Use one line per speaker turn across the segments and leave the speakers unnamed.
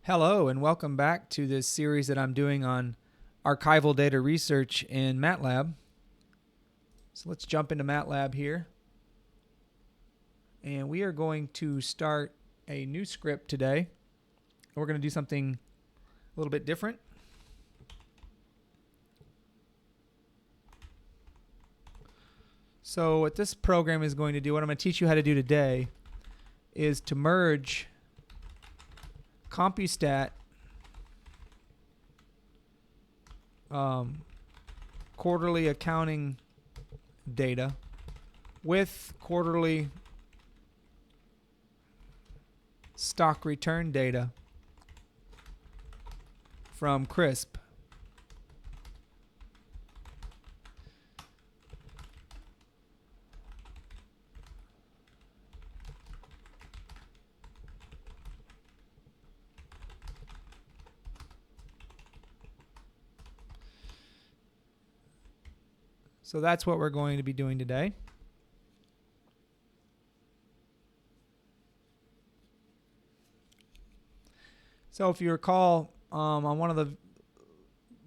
Hello and welcome back to this series that I'm doing on archival data research in Matlab. So let's jump into Matlab here. And we are going to start a new script today. We're going to do something a little bit different. So what this program is going to do, what I'm going to teach you how to do today, is to merge Compustat quarterly accounting data with quarterly stock return data from CRSP. So that's what we're going to be doing today. So if you recall, on one of the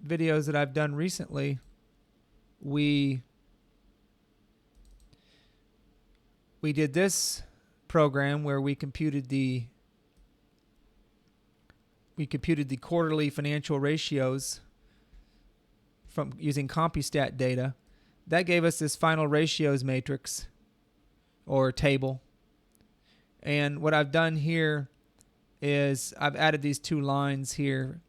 videos that I've done recently, we did this program where we computed the quarterly financial ratios from using Compustat data. That gave us this final ratios matrix or table. And what I've done here is I've added these two lines here.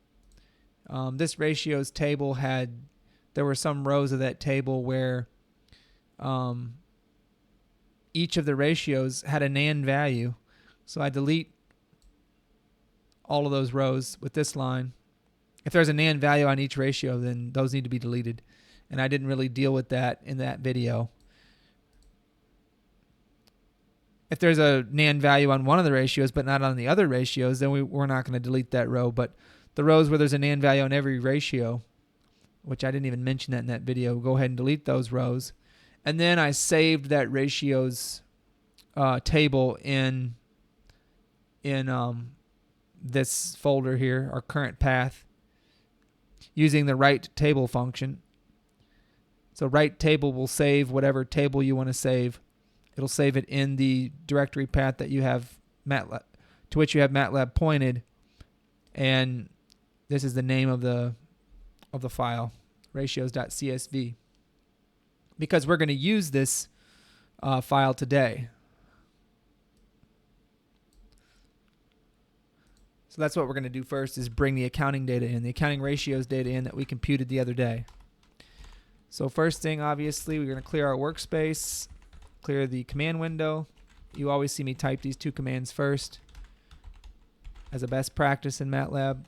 This ratios table there were some rows of that table where each of the ratios had a NaN value. So I delete all of those rows with this line. If there's a NaN value on each ratio, then those need to be deleted. And I didn't really deal with that in that video. If there's a NaN value on one of the ratios but not on the other ratios, then we're not going to delete that row. But the rows where there's a NaN value on every ratio, which I didn't even mention that in that video, go ahead and delete those rows. And then I saved that ratios table in this folder here, our current path, using the write table function. So write table will save whatever table you want to save. It'll save it in the directory path that you have Matlab, to which you have Matlab pointed, and this is the name of the file, ratios.csv, because we're going to use this file today. So that's what we're going to do first, is bring the accounting data in, the accounting ratios data in that we computed the other day. So first thing, obviously, we're going to clear our workspace, clear the command window. You always see me type these two commands first. As a best practice in Matlab,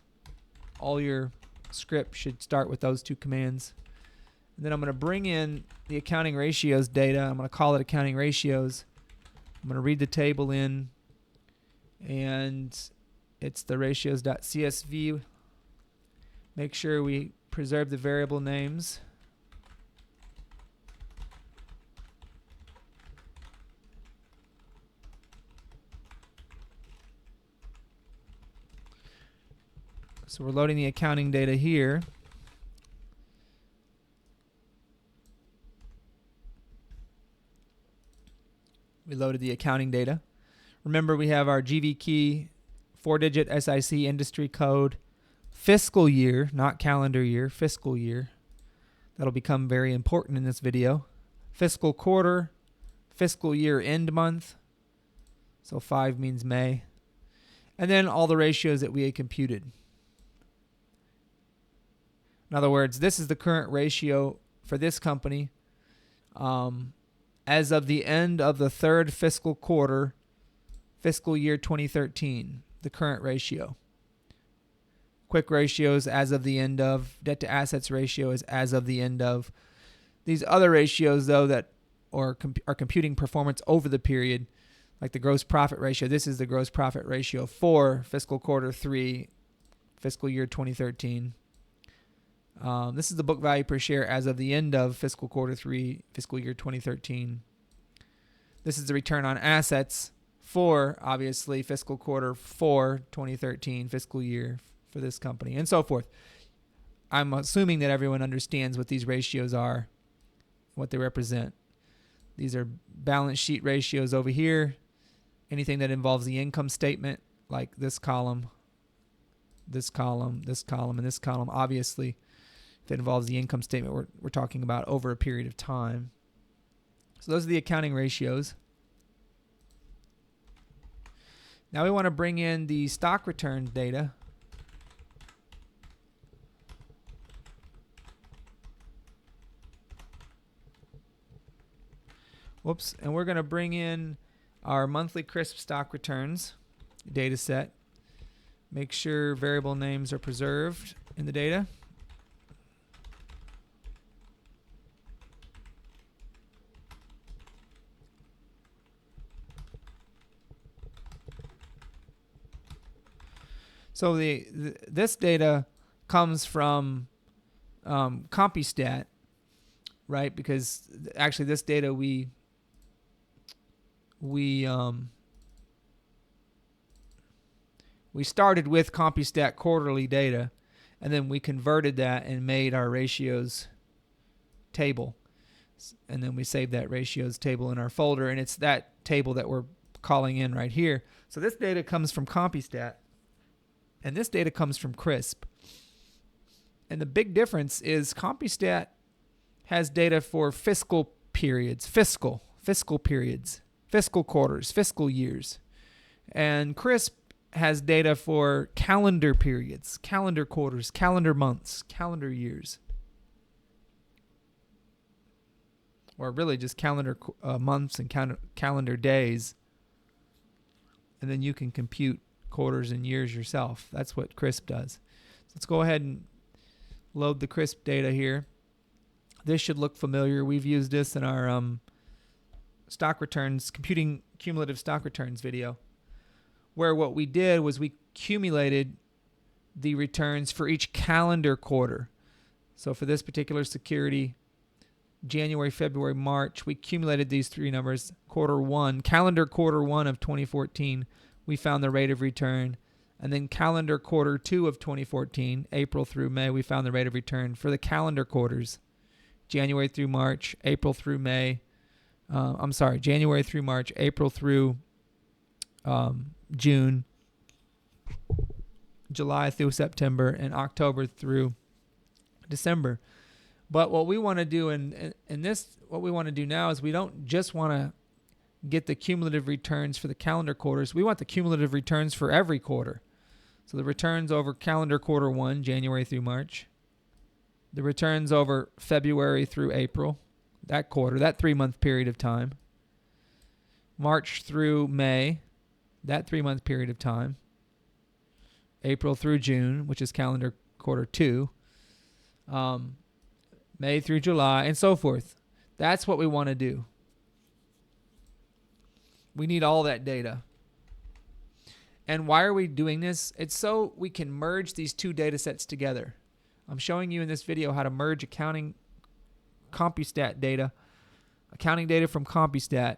all your script should start with those two commands. And then I'm going to bring in the accounting ratios data. I'm going to call it accounting ratios. I'm going to read the table in, and it's the ratios.csv. Make sure we preserve the variable names. So we're loading the accounting data here. We loaded the accounting data. Remember, we have our GV key, 4-digit SIC industry code, fiscal year, not calendar year, fiscal year. That'll become very important in this video. Fiscal quarter, fiscal year end month. So 5 means May. And then all the ratios that we had computed. In other words, this is the current ratio for this company as of the end of the third fiscal quarter, fiscal year 2013, the current ratio. Quick ratios as of the end of, debt to assets ratio is as of the end of. These other ratios, though, that are computing performance over the period, like the gross profit ratio, this is the gross profit ratio for fiscal quarter 3, fiscal year 2013. This is the book value per share as of the end of fiscal quarter 3, fiscal year 2013. This is the return on assets for, obviously, fiscal quarter 4, 2013, fiscal year for this company, and so forth. I'm assuming that everyone understands what these ratios are, what they represent. These are balance sheet ratios over here. Anything that involves the income statement, like this column, this column, this column, and this column. Obviously, if it involves the income statement, we're talking about over a period of time. So those are the accounting ratios. Now we want to bring in the stock return data. Whoops, and we're going to bring in our monthly CRSP stock returns data set. Make sure variable names are preserved in the data. So this data comes from Compustat, right? Because actually this data we started with Compustat quarterly data, and then we converted that and made our ratios table. And then we saved that ratios table in our folder, and it's that table that we're calling in right here. So this data comes from Compustat, and this data comes from CRSP. And the big difference is Compustat has data for fiscal periods, fiscal periods, fiscal quarters, fiscal years. And CRSP has data for calendar periods, calendar quarters, calendar months, calendar years. Or really just calendar months and calendar days. And then you can compute quarters and years yourself. That's what CRSP does. So let's go ahead and load the CRSP data here. This should look familiar. We've used this in our stock returns, computing cumulative stock returns video, where what we did was we accumulated the returns for each calendar quarter. So for this particular security, January, February, March, we accumulated these three numbers. Calendar quarter 1 of 2014, we found the rate of return. And then calendar quarter 2 of 2014, April through May, we found the rate of return for the calendar quarters. January through March, April through May. January through March, April through June, July through September, and October through December. But what we want to do what we want to do now is we don't just want to get the cumulative returns for the calendar quarters. We want the cumulative returns for every quarter. So the returns over calendar quarter 1, January through March. The returns over February through April, that quarter, that 3-month period of time. March through May, that 3-month period of time. April through June, which is calendar quarter 2. May through July, and so forth. That's what we want to do. We need all that data. And why are we doing this? It's so we can merge these two data sets together. I'm showing you in this video how to merge accounting Compustat data, accounting data from Compustat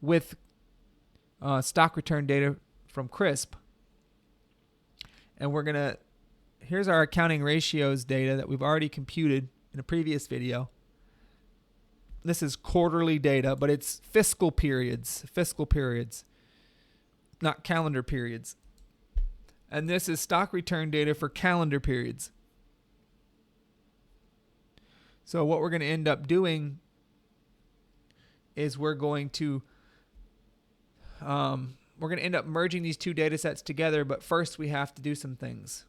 with stock return data from CRSP. And here's our accounting ratios data that we've already computed in a previous video. This is quarterly data, but it's fiscal periods, not calendar periods. And this is stock return data for calendar periods. So what we're going to end up doing is we're going to end up merging these two data sets together, but first we have to do some things.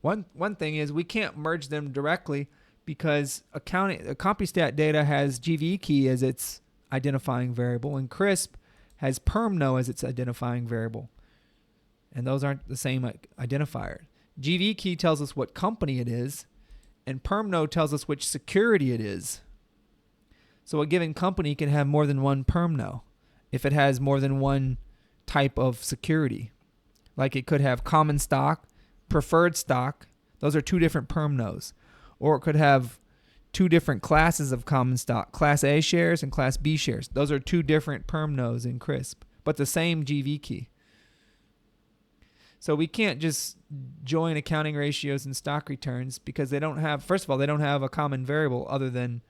One thing is we can't merge them directly because Compustat data has GV key as its identifying variable, and CRSP has permno as its identifying variable. And those aren't the same identifier. GV key tells us what company it is, and permno tells us which security it is. So a given company can have more than one permno if it has more than one type of security. Like it could have common stock, preferred stock. Those are two different permnos. Or it could have two different classes of common stock, Class A shares and Class B shares. Those are two different permnos in CRSP. but the same GV key. So we can't just join accounting ratios and stock returns because they don't have, first of all, they don't have a common variable other than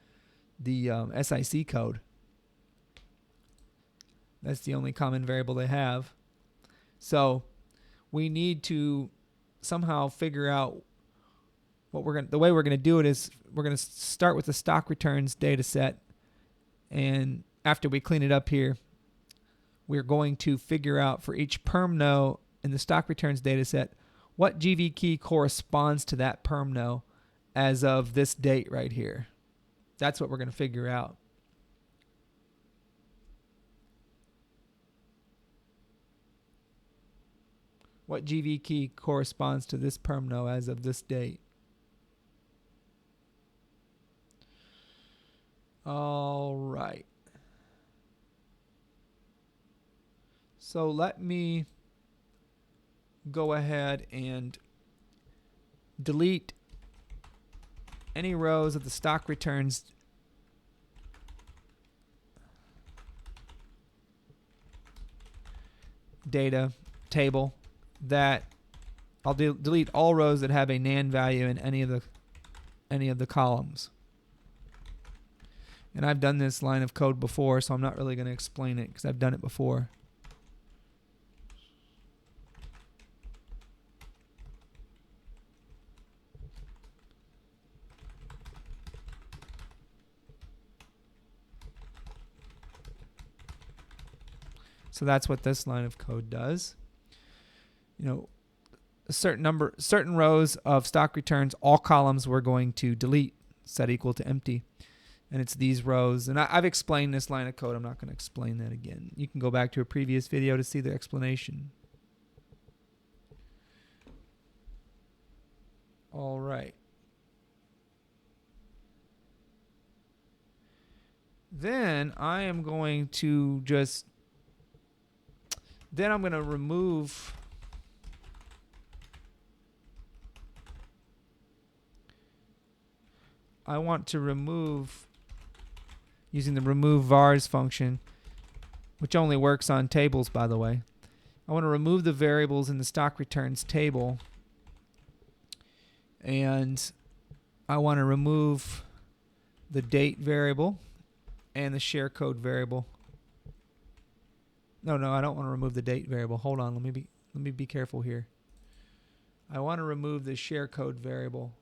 the SIC code. That's the only common variable they have. So we need to somehow figure out the way we're going to do it is we're going to start with the stock returns data set, and after we clean it up here, we're going to figure out for each perm no in the stock returns data set what GV key corresponds to that perm no as of this date right here. That's what we're going to figure out. What GV key corresponds to this perm no as of this date. All right. So let me go ahead and delete any rows of the stock returns data table that I'll delete all rows that have a NaN value in any of the columns. And I've done this line of code before, so I'm not really going to explain it because I've done it before. So that's what this line of code does. You know, a certain rows of stock returns, all columns we're going to delete, set equal to empty. And it's these rows. And I've explained this line of code. I'm not going to explain that again. You can go back to a previous video to see the explanation. All right. Then I am going to just, then I'm going to remove I want to remove using the remove vars function, which only works on tables, by the way. I want to remove the variables in the stock returns table, and I want to remove the date variable and the share code variable. No, I don't want to remove the date variable. Hold on, let me be careful here. I want to remove the share code variable.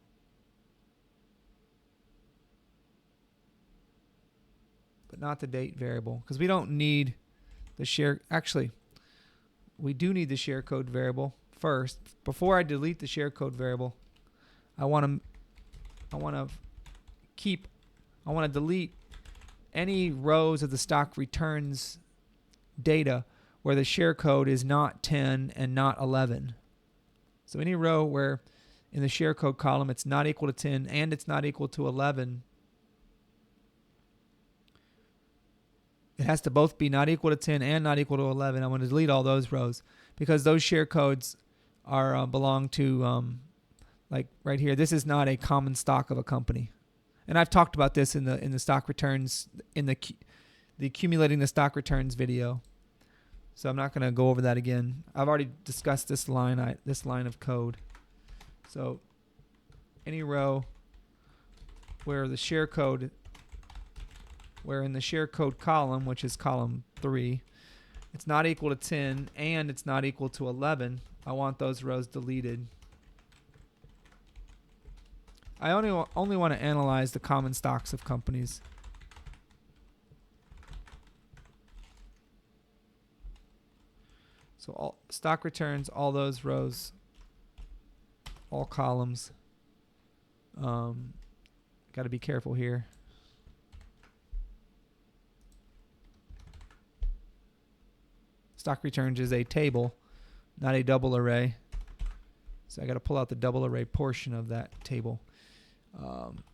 But not the date variable, because we don't need the share. Actually, we do need the share code variable first. Before I delete the share code variable, I want to delete any rows of the stock returns data where the share code is not 10 and not 11. So any row where in the share code column it's not equal to 10 and it's not equal to 11, it has to both be not equal to 10 and not equal to 11. I want to delete all those rows because those share codes are belong to, like right here, this is not a common stock of a company. And I've talked about this in the stock returns, in the accumulating the stock returns video. So I'm not going to go over that again. I've already discussed this line of code. So any row where the share code, where in the share code column, which is column 3, it's not equal to 10 and it's not equal to 11, I want those rows deleted. I only want to analyze the common stocks of companies. So all stock returns, all those rows, all columns. Got to be careful here. Stock returns is a table, not a double array. So I got to pull out the double array portion of that table.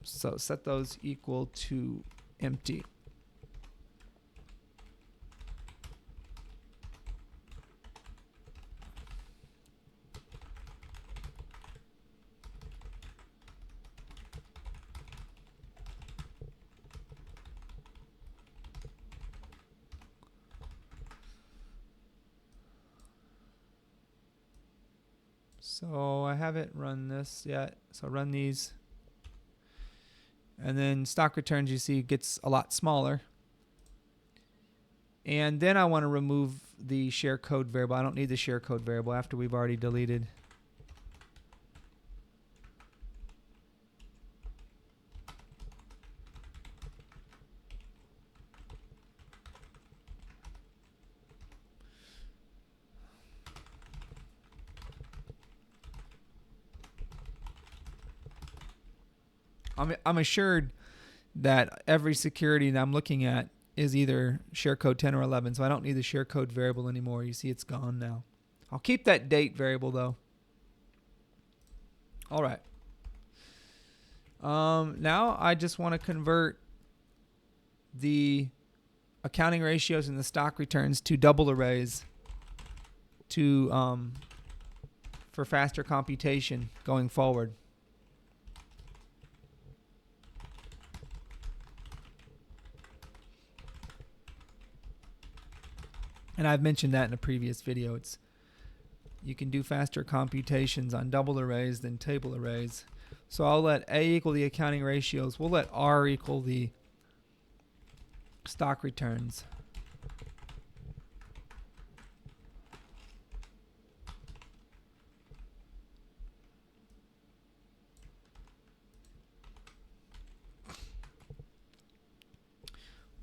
So set those equal to empty. So I haven't run this yet. So run these. And then stock returns, you see, gets a lot smaller. And then I want to remove the share code variable. I don't need the share code variable after we've already deleted. I'm assured that every security that I'm looking at is either share code 10 or 11, so I don't need the share code variable anymore. You see it's gone now. I'll keep that date variable though. All right. Now I just want to convert the accounting ratios and the stock returns to double arrays to for faster computation going forward. And I've mentioned that in a previous video. You can do faster computations on double arrays than table arrays. So I'll let A equal the accounting ratios. We'll let R equal the stock returns.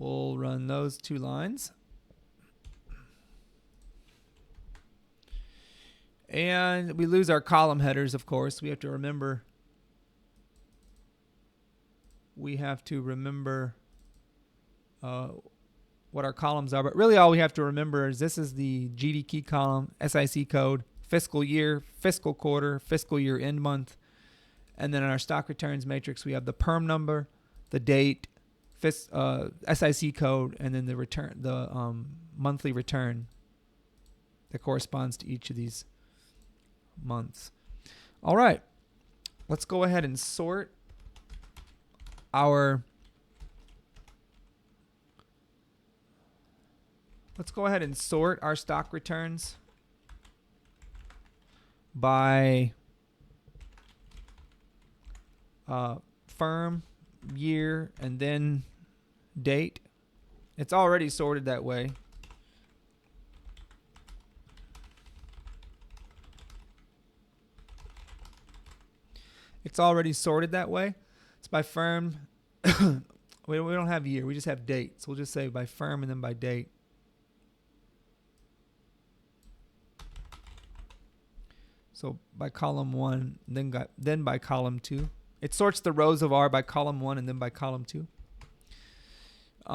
We'll run those two lines. And we lose our column headers, of course. We have to remember what our columns are. But really all we have to remember is this is the GV key column, SIC code, fiscal year, fiscal quarter, fiscal year end month. And then in our stock returns matrix, we have the perm number, the date, SIC code, and then the monthly return that corresponds to each of these months. All right, let's go ahead and sort our stock returns by firm, year, and then date. It's already sorted that way. It's already sorted that way. It's by firm. we don't have year. We just have date. So we'll just say by firm and then by date. So by column 1, then by column 2. It sorts the rows of R by column 1 and then by column 2.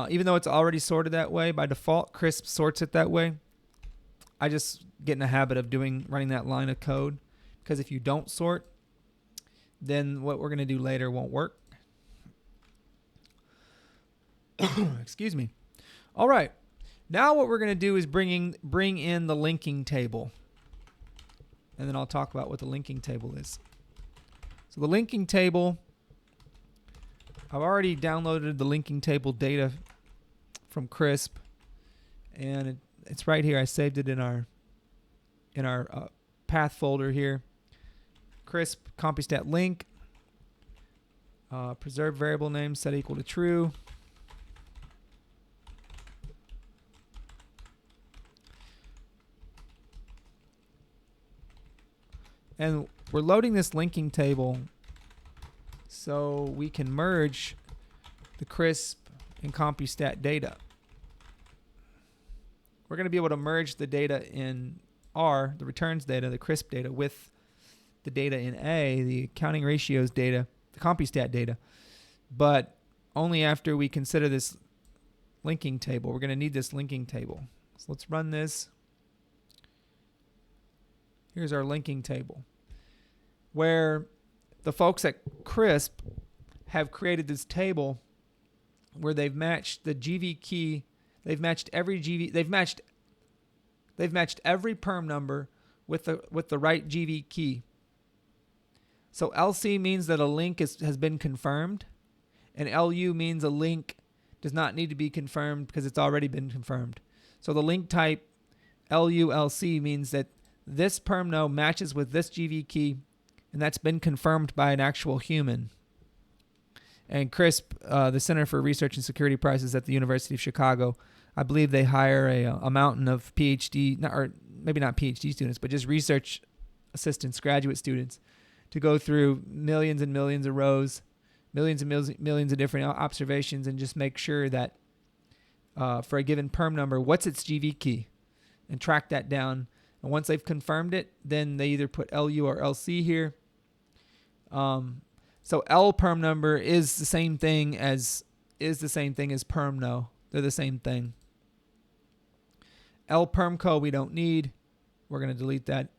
Even though it's already sorted that way, by default, CRSP sorts it that way. I just get in the habit of running that line of code, because if you don't sort, then what we're going to do later won't work. Excuse me. All right. Now what we're going to do is bring in the linking table. And then I'll talk about what the linking table is. So the linking table, I've already downloaded the linking table data from CRSP, and it's right here. I saved it in our path folder here. CRSP Compustat link, preserve variable name set equal to true. And we're loading this linking table so we can merge the CRSP and Compustat data. We're going to be able to merge the data in R, the returns data, the CRSP data, with the data in A, the accounting ratios data, the Compustat data, but only after we consider this linking table. We're going to need this linking table. So let's run this. Here's our linking table, where the folks at CRSP have created this table where they've matched the GV key, they've matched every GV, they've matched every perm number with the right GV key. So LC means that a link has been confirmed, and LU means a link does not need to be confirmed because it's already been confirmed. So the link type LULC means that this perm no matches with this GV key, and that's been confirmed by an actual human. And CRSP, the Center for Research and Security Prices at the University of Chicago, I believe they hire a mountain of PhD, or maybe not PhD students, but just research assistants, graduate students, to go through millions and millions of rows, millions and millions of different observations, and just make sure that for a given perm number, what's its GV key, and track that down. And once they've confirmed it, then they either put LU or LC here. So L perm number is the same thing as perm no. They're the same thing. L perm co we don't need. We're going to delete that.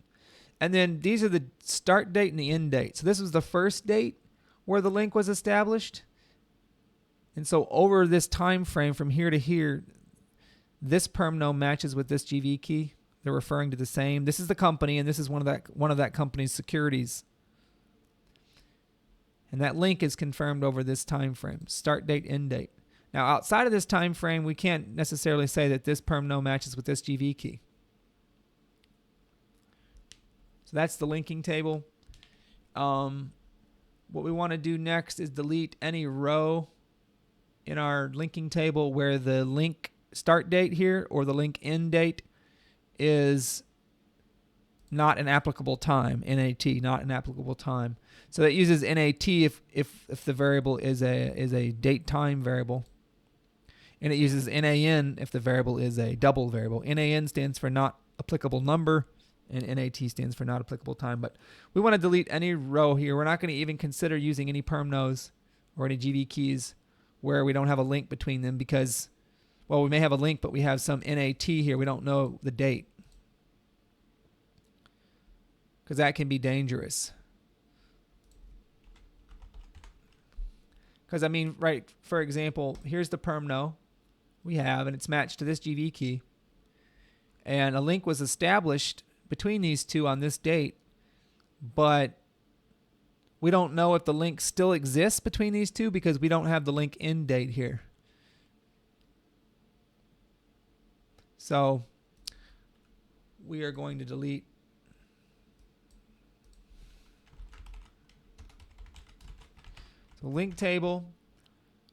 And then these are the start date and the end date. So this was the first date where the link was established. And so over this time frame from here to here, this perm no matches with this GV key. They're referring to the same. This is the company, and this is one of that company's securities. And that link is confirmed over this time frame, start date, end date. Now, outside of this time frame, we can't necessarily say that this perm no matches with this GV key. So that's the linking table. What we want to do next is delete any row in our linking table where the link start date here or the link end date is not an applicable time, NAT, not an applicable time. So that uses NAT if the variable is a date time variable. And it uses NaN if the variable is a double variable. NaN stands for not applicable number, and NAT stands for not applicable time. But we want to delete any row here. We're not going to even consider using any perm no's or any GV keys where we don't have a link between them because, well, we may have a link, but we have some NAT here. We don't know the date because that can be dangerous. Because, I mean, right, for example, here's the perm no we have, and it's matched to this GV key. And a link was established between these two on this date, but we don't know if the link still exists between these two because we don't have the link end date here. So we are going to delete the link table.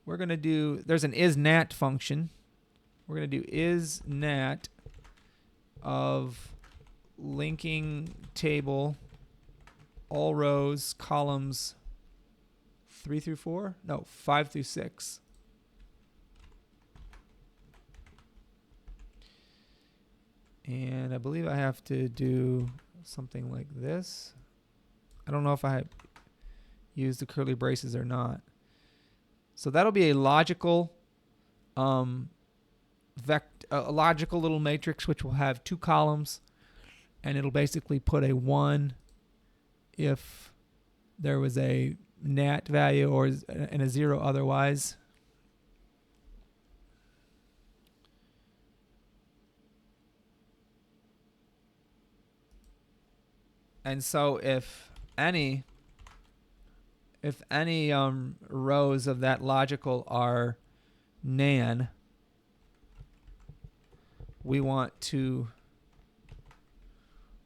We're going to do, there's an isNat function. We're going to do isNat of linking table all rows, columns 3 through 4? No, 5 through 6. And I believe I have to do something like this. I don't know if I use the curly braces or not. So that'll be a logical a logical little matrix which will have 2 columns, and it'll basically put a 1 if there was a nat value or and a 0 otherwise. And so if any rows of that logical are nan, we want to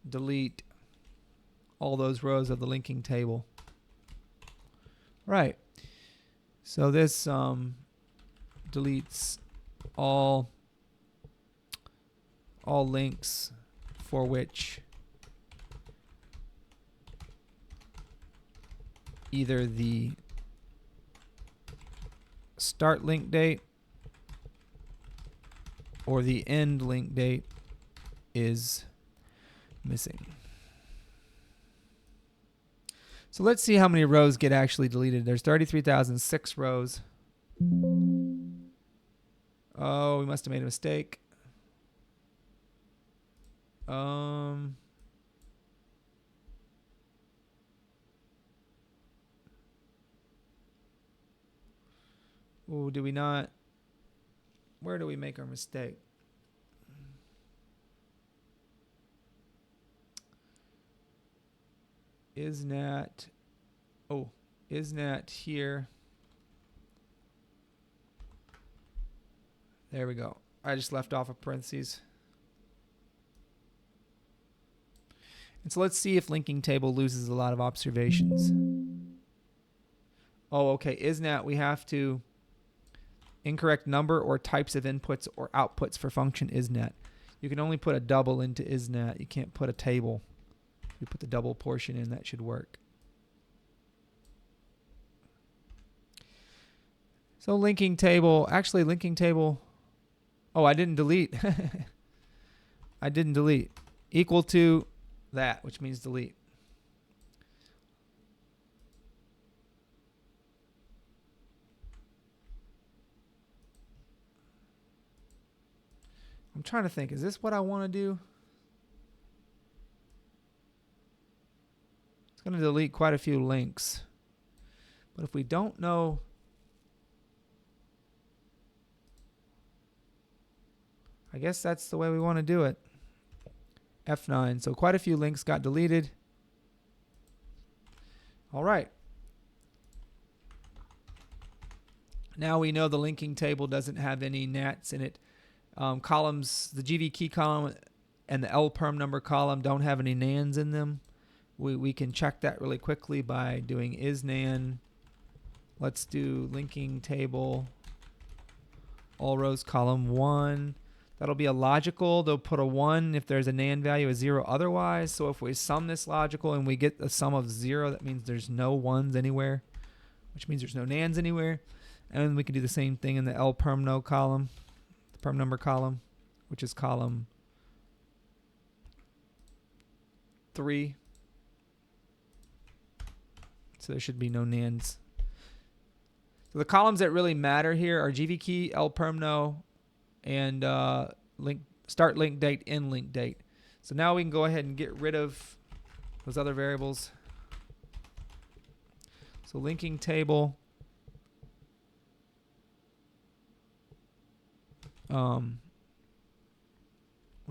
delete all those rows of the linking table. Right. So this deletes all links for which either the start link date or the end link date is missing. So let's see how many rows get actually deleted. There's 33,006 rows. Oh, we must have made a mistake. Oh, do we not? Where do we make our mistake? isNat. Oh, isNat here. There we go. I just left off a parentheses. And so let's see if linking table loses a lot of observations. Oh, okay. IsNat, we have to incorrect number or types of inputs or outputs for function IsNat. You can only put a double into IsNat. You can't put a table. You put the double portion in, that should work. So linking table, actually linking table, oh, I didn't delete. I didn't delete. Equal to that, which means delete. I'm trying to think, is this what I want to do? It's going to delete quite a few links. But if we don't know, I guess that's the way we want to do it. F9. So quite a few links got deleted. All right. Now we know the linking table doesn't have any nats in it. Columns, the GV key column and the lperm number column don't have any nans in them. We can check that really quickly by doing isnan. Let's do linking table, all rows column 1. That'll be a logical. They'll put a 1 if there's a nan value, a 0 otherwise. So if we sum this logical and we get a sum of 0, that means there's no 1s anywhere, which means there's no nans anywhere. And we can do the same thing in the lperm no column, the perm number column, which is column 3. So there should be no nans. So the columns that really matter here are GV key, lperm no, and start link date, end link date. So now we can go ahead and get rid of those other variables. So linking table, we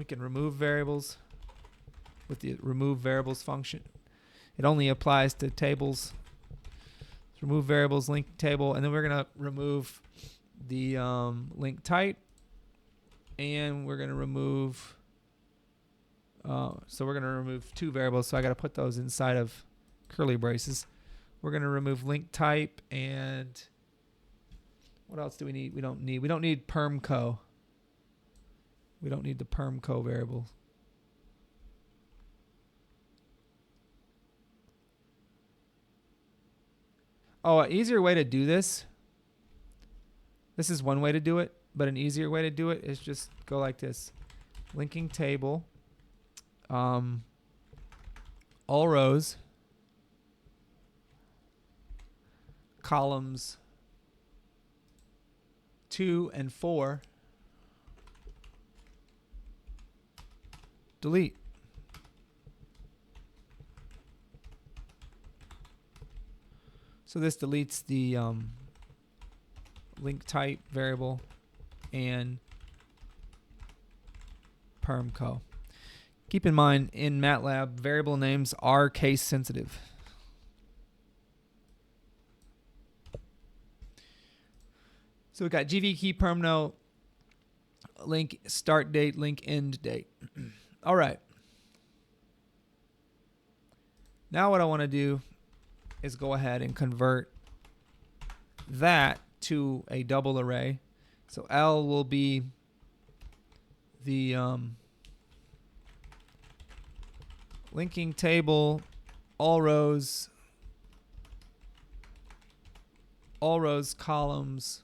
can remove variables with the remove variables function. It only applies to tables. Let's remove variables, link table, and then we're going to remove the link type. And we're going to remove, so we're going to remove 2 variables. So I got to put those inside of curly braces. We're going to remove link type, and what else do we need? We don't need permco. We don't need the permco variable. Oh, an easier way to do this. This is one way to do it. But an easier way to do it is just go like this. Linking table, all rows, columns 2 and 4, delete. So this deletes the link type variable and permco. Keep in mind, in Matlab, variable names are case sensitive. So we got GV key permno, link start date, link end date. All right. Now what I want to do is go ahead and convert that to a double array. So L will be the linking table, all rows columns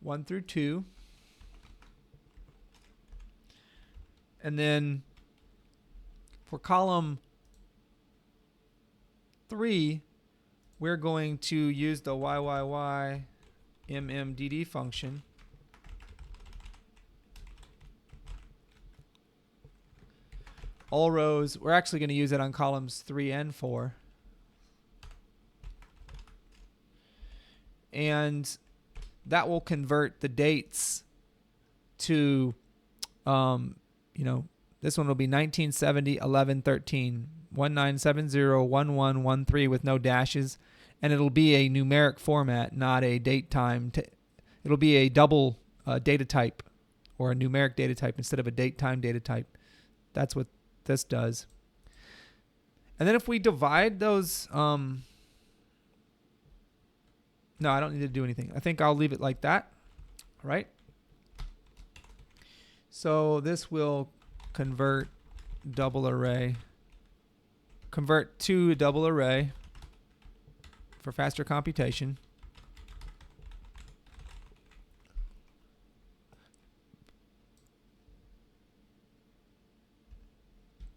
1 through 2. And then for column 3, we're going to use the YYY-MMDD function. All rows, we're actually going to use it on columns 3 and 4. And that will convert the dates to, this one will be 1970, 11, 13, 1970, 11, 13 with no dashes. And it'll be a numeric format, not a date time. It'll be a double data type or a numeric data type instead of a date time data type. That's what this does. And then if we divide those, no, I don't need to do anything. I think I'll leave it like that, right? So this will convert to a double array for faster computation.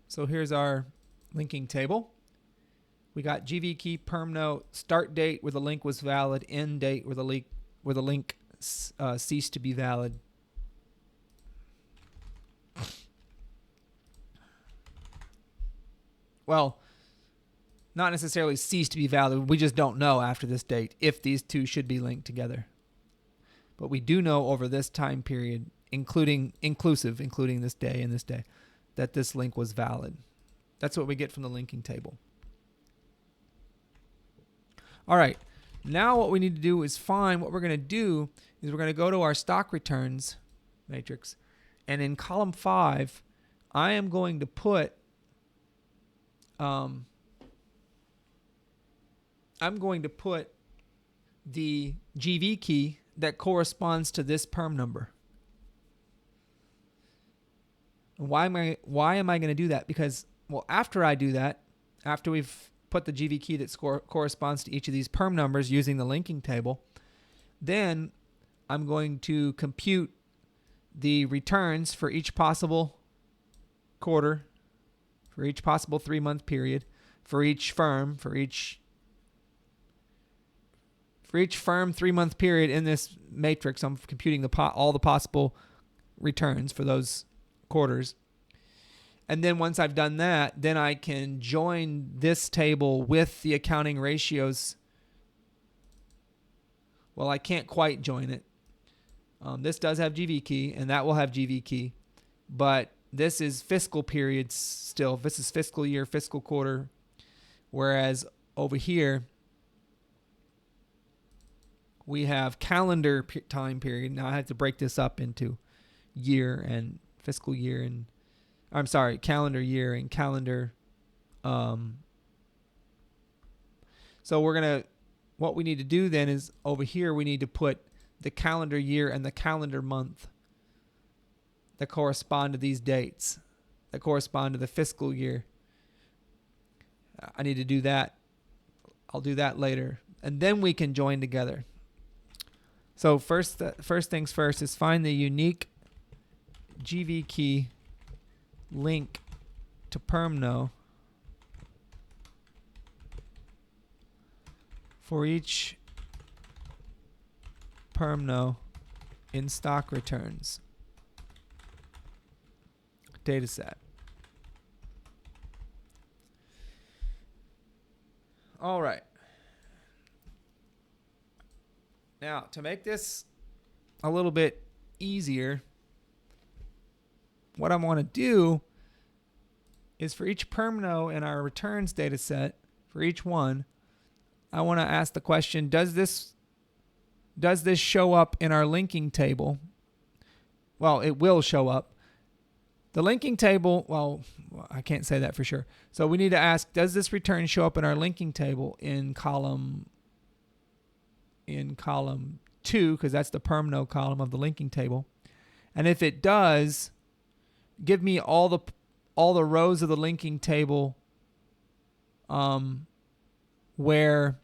So here's our linking table. We got GV key, perm no, start date where the link was valid, end date where the link ceased to be valid. Well, not necessarily ceased to be valid. We just don't know after this date if these two should be linked together. But we do know over this time period, including this day and this day, that this link was valid. That's what we get from the linking table. All right, now what we need to do is find, what we're going to do is we're going to go to our stock returns matrix, and in column 5, I am going to put the GV key that corresponds to this perm number. Why am I going to do that? Because, well, after I do that, after we've put the GV key that corresponds to each of these perm numbers using the linking table, then I'm going to compute the returns for each possible quarter, for each possible 3-month period, for each firm, for each firm 3-month period in this matrix. I'm computing all the possible returns for those quarters. And then once I've done that, then I can join this table with the accounting ratios. Well, I can't quite join it. This does have GV key, and that will have GV key. But this is fiscal periods still. This is fiscal year, fiscal quarter. Whereas over here, we have calendar time period. Now I have to break this up into year and fiscal year and calendar year and calendar. So what we need to do then is over here we need to put the calendar year and the calendar month that correspond to these dates, that correspond to the fiscal year. I need to do that. I'll do that later. And then we can join together. So first things first is find the unique GV key link to perm no for each perm no in stock returns data set. All right. Now, to make this a little bit easier, what I want to do is for each perm no in our returns data set, for each one, I want to ask the question, does this show up in our linking table? Well, it will show up. The linking table, well, I can't say that for sure. So we need to ask, does this return show up in our linking table in column 2, because that's the perm no column of the linking table? And if it does, give me all the rows of the linking table where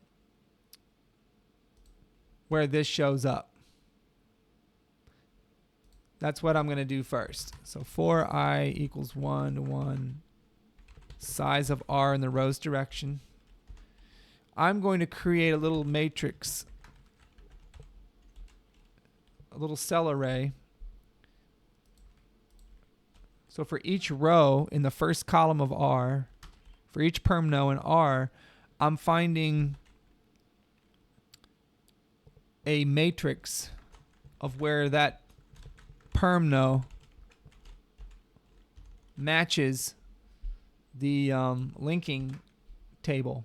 this shows up. That's what I'm going to do first. So for I equals 1 to 1, size of R in the rows direction, I'm going to create a little matrix, a little cell array. So for each row in the first column of R, for each perm no in R, I'm finding a matrix of where that perm no matches the linking table.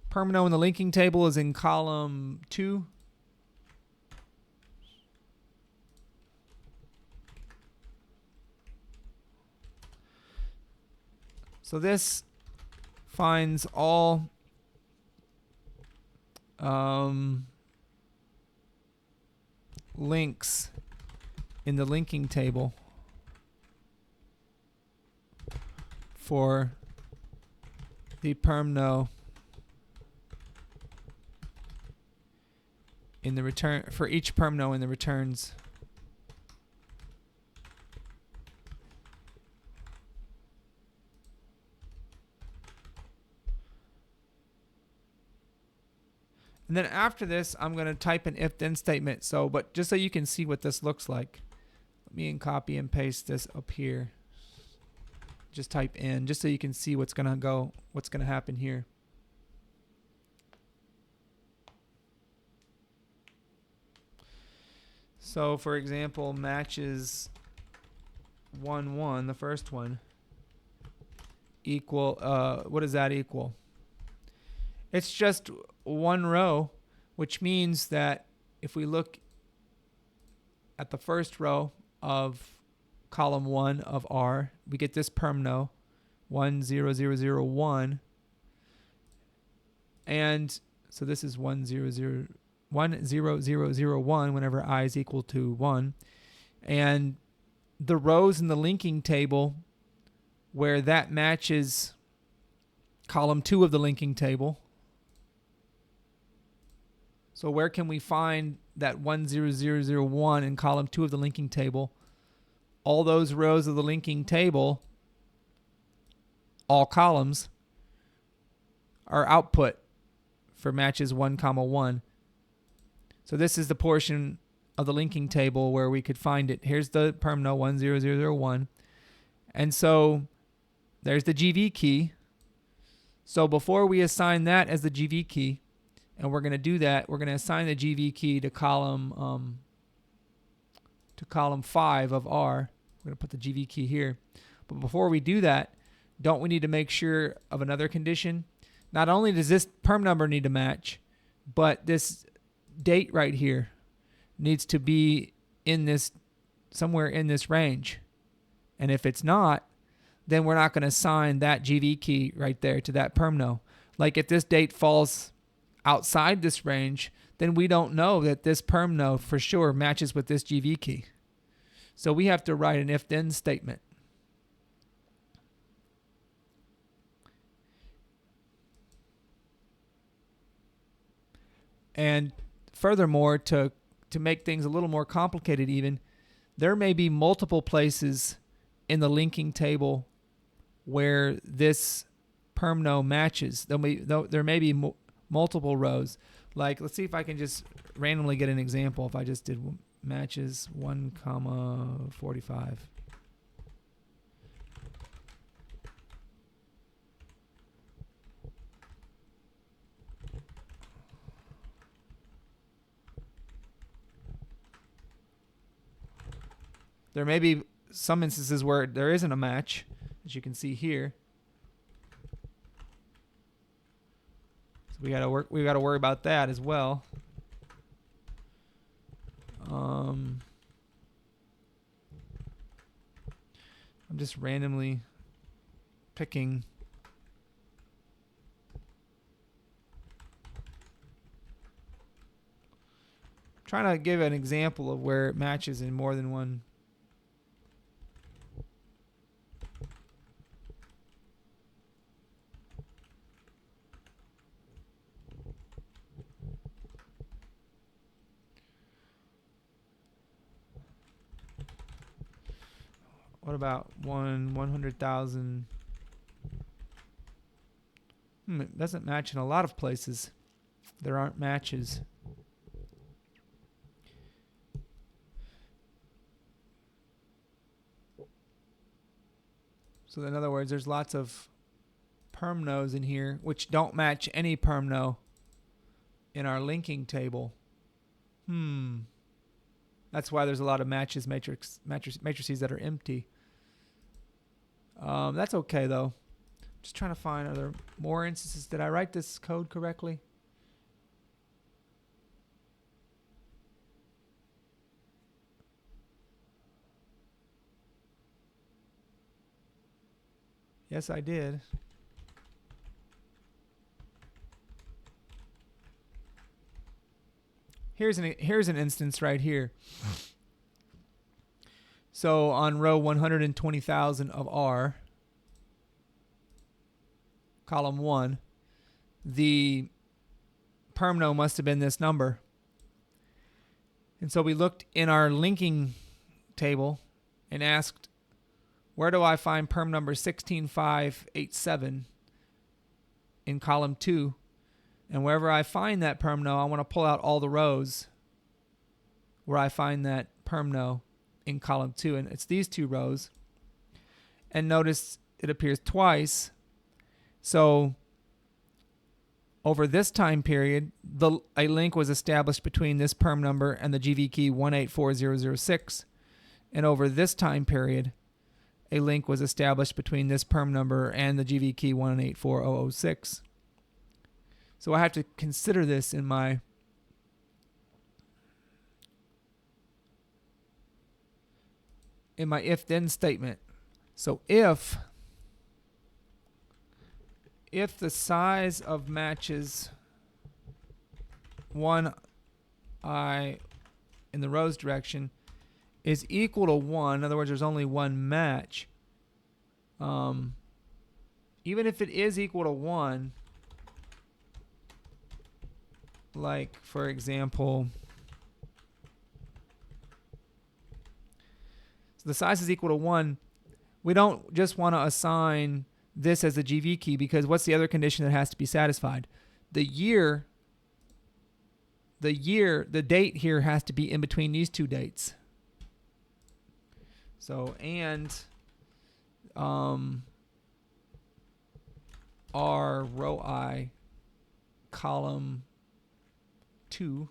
Perm no in the linking table is in column 2. So this finds all links in the linking table for the permno in the return, for each permno in the returns. And then after this, I'm going to type an if-then statement. So, but just so you can see what this looks like, let me copy and paste this up here. Just type in, just so you can see what's going to happen here. So, for example, matches 1, 1, the first one, equal, what does that equal? It's just one row, which means that if we look at the first row of column 1 of R, we get this permno 1 0 0 0 1, and so this is 1 0 0 1 0 0 0 1 whenever I is equal to 1, and the rows in the linking table where that matches column 2 of the linking table. So where can we find that 1 0 0 0 1 in column 2 of the linking table? All those rows of the linking table, all columns, are output for matches 1, 1. So this is the portion of the linking table where we could find it. Here's the permno 1 0 0 0 1. And so there's the GV key. So before we assign that as the GV key, and we're going to do that, we're going to assign the GV key to column 5 of R. We're going to put the GV key here. But before we do that, don't we need to make sure of another condition? Not only does this perm number need to match, but this date right here needs to be in this, somewhere in this range. And if it's not, then we're not going to assign that GV key right there to that permno. Like if this date falls outside this range, then we don't know that this permno for sure matches with this GV key. So we have to write an if-then statement. And furthermore, to make things a little more complicated even, there may be multiple places in the linking table where this permno matches. There may be multiple rows. Like, let's see if I can just randomly get an example. If I just did matches 1, 45. There may be some instances where there isn't a match, as you can see here. So we gotta worry about that as well. I'm just randomly picking trying to give an example of where it matches in more than one. What about 100,000? It doesn't match in a lot of places. There aren't matches. So in other words, there's lots of permnos in here which don't match any permno in our linking table. That's why there's a lot of matrices that are empty. That's okay though. Just trying to find, are there more instances? Did I write this code correctly? Yes, I did. Here's an instance right here. So on row 120,000 of R, column 1, the permno must have been this number. And so we looked in our linking table and asked, where do I find perm number 16587 in column 2? And wherever I find that permno, I want to pull out all the rows where I find that permno in column 2. And it's these two rows. And notice it appears twice. So over this time period, a link was established between this perm number and the GV key 184006. And over this time period, a link was established between this perm number and the GV key 184006. So I have to consider this in my if-then statement. So if the size of matches 1i in the rows direction is equal to 1, in other words, there's only one match, even if it is equal to 1, like, for example, so the size is equal to 1, we don't just want to assign this as the GV key, because what's the other condition that has to be satisfied? The date here has to be in between these two dates. So, and our row I, column 2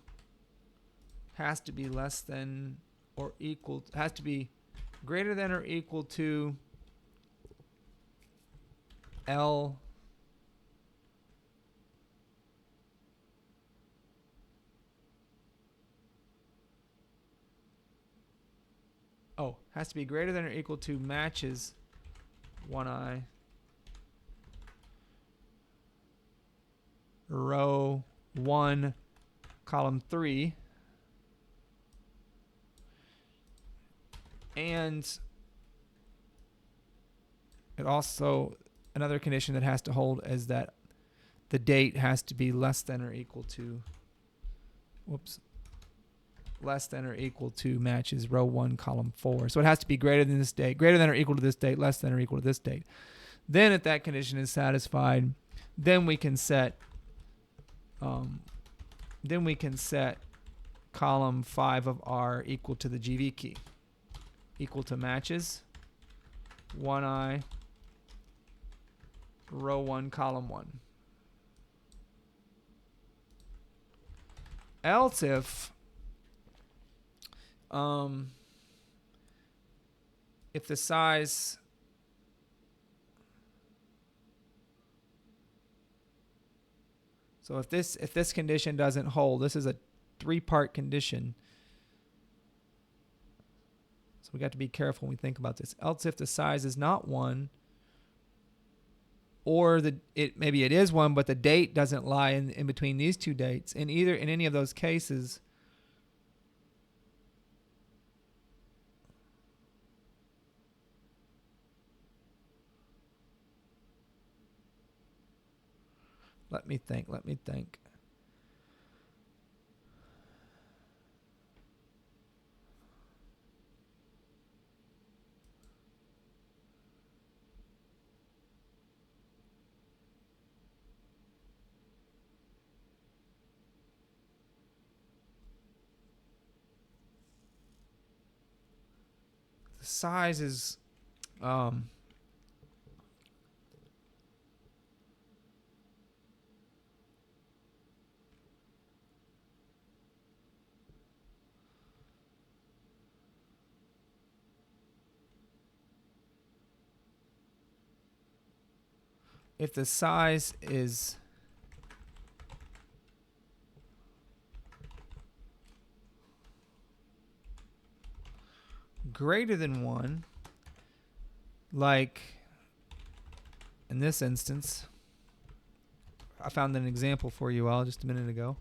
has to be less than or equal, has to be greater than or equal to L has to be greater than or equal to matches 1i row 1 column 3, and it also, another condition that has to hold is that the date has to be less than or equal to less than or equal to matches row 1 column 4. So it has to be greater than this date, greater than or equal to this date, less than or equal to this date. Then if that condition is satisfied, then we can set column 5 of R equal to the GV key, equal to matches 1i row 1 column 1. Else if the size if this condition doesn't hold, this is a 3-part condition, so we got to be careful when we think about this. Else if the size is not 1, or maybe it is 1, but the date doesn't lie in between these two dates, in any of those cases, Let me think. The size is if the size is greater than 1, like in this instance, I found an example for you all just a minute ago.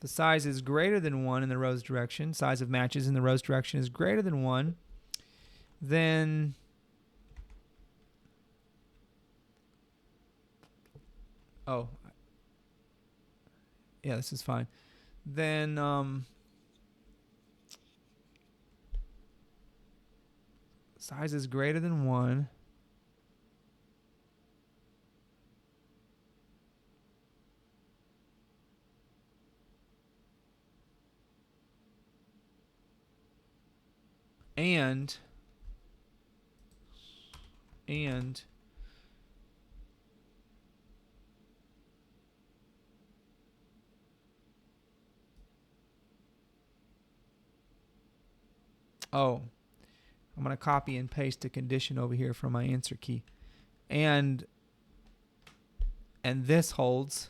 The size is greater than 1 in the row's direction. Size of matches in the row's direction is greater than 1. Then yeah, this is fine. Then size is greater than 1. And I'm going to copy and paste a condition over here from my answer key. And this holds.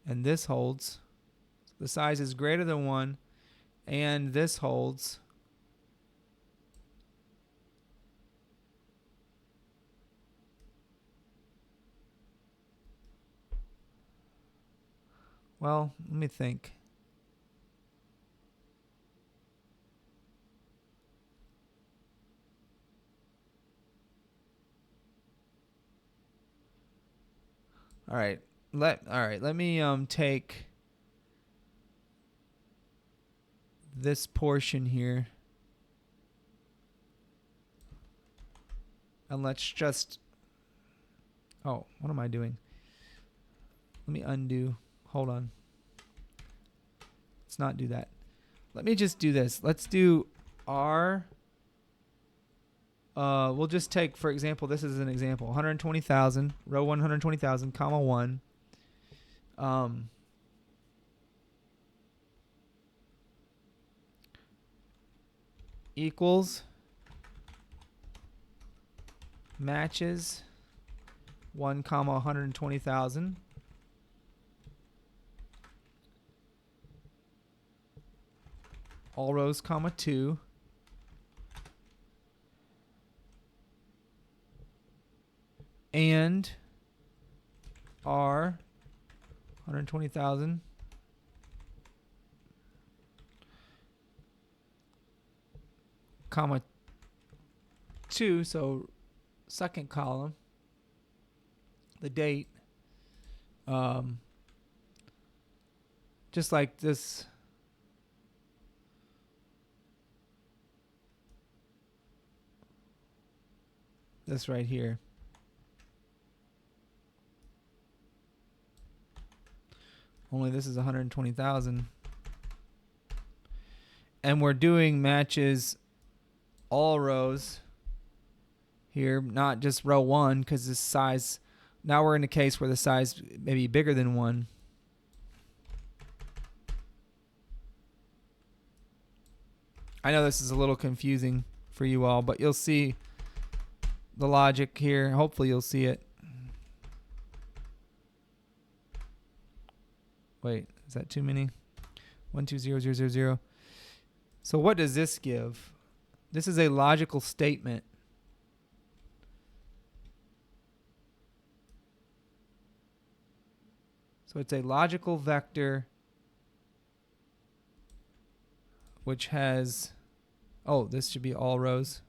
And this holds. The size is greater than 1. And this holds. Well, let me think. All right. Let me take this portion here. And let's just what am I doing? Let me undo. Hold on. Let's not do that. Let me just do this. Let's do R. We'll just take, for example, this is an example. 120,000, row 120,000, comma 1. Equals matches 1 comma 120,000. All rows comma 2. And R 120,000 comma 2, so second column, the date, just like this. This right here. Only this is 120,000. And we're doing matches all rows here, not just row 1, because this size, now we're in a case where the size may be bigger than 1. I know this is a little confusing for you all, but you'll see the logic here. Hopefully you'll see it. Wait, is that too many? 120000. So what does this give? This is a logical statement. So it's a logical vector which has, this should be all rows.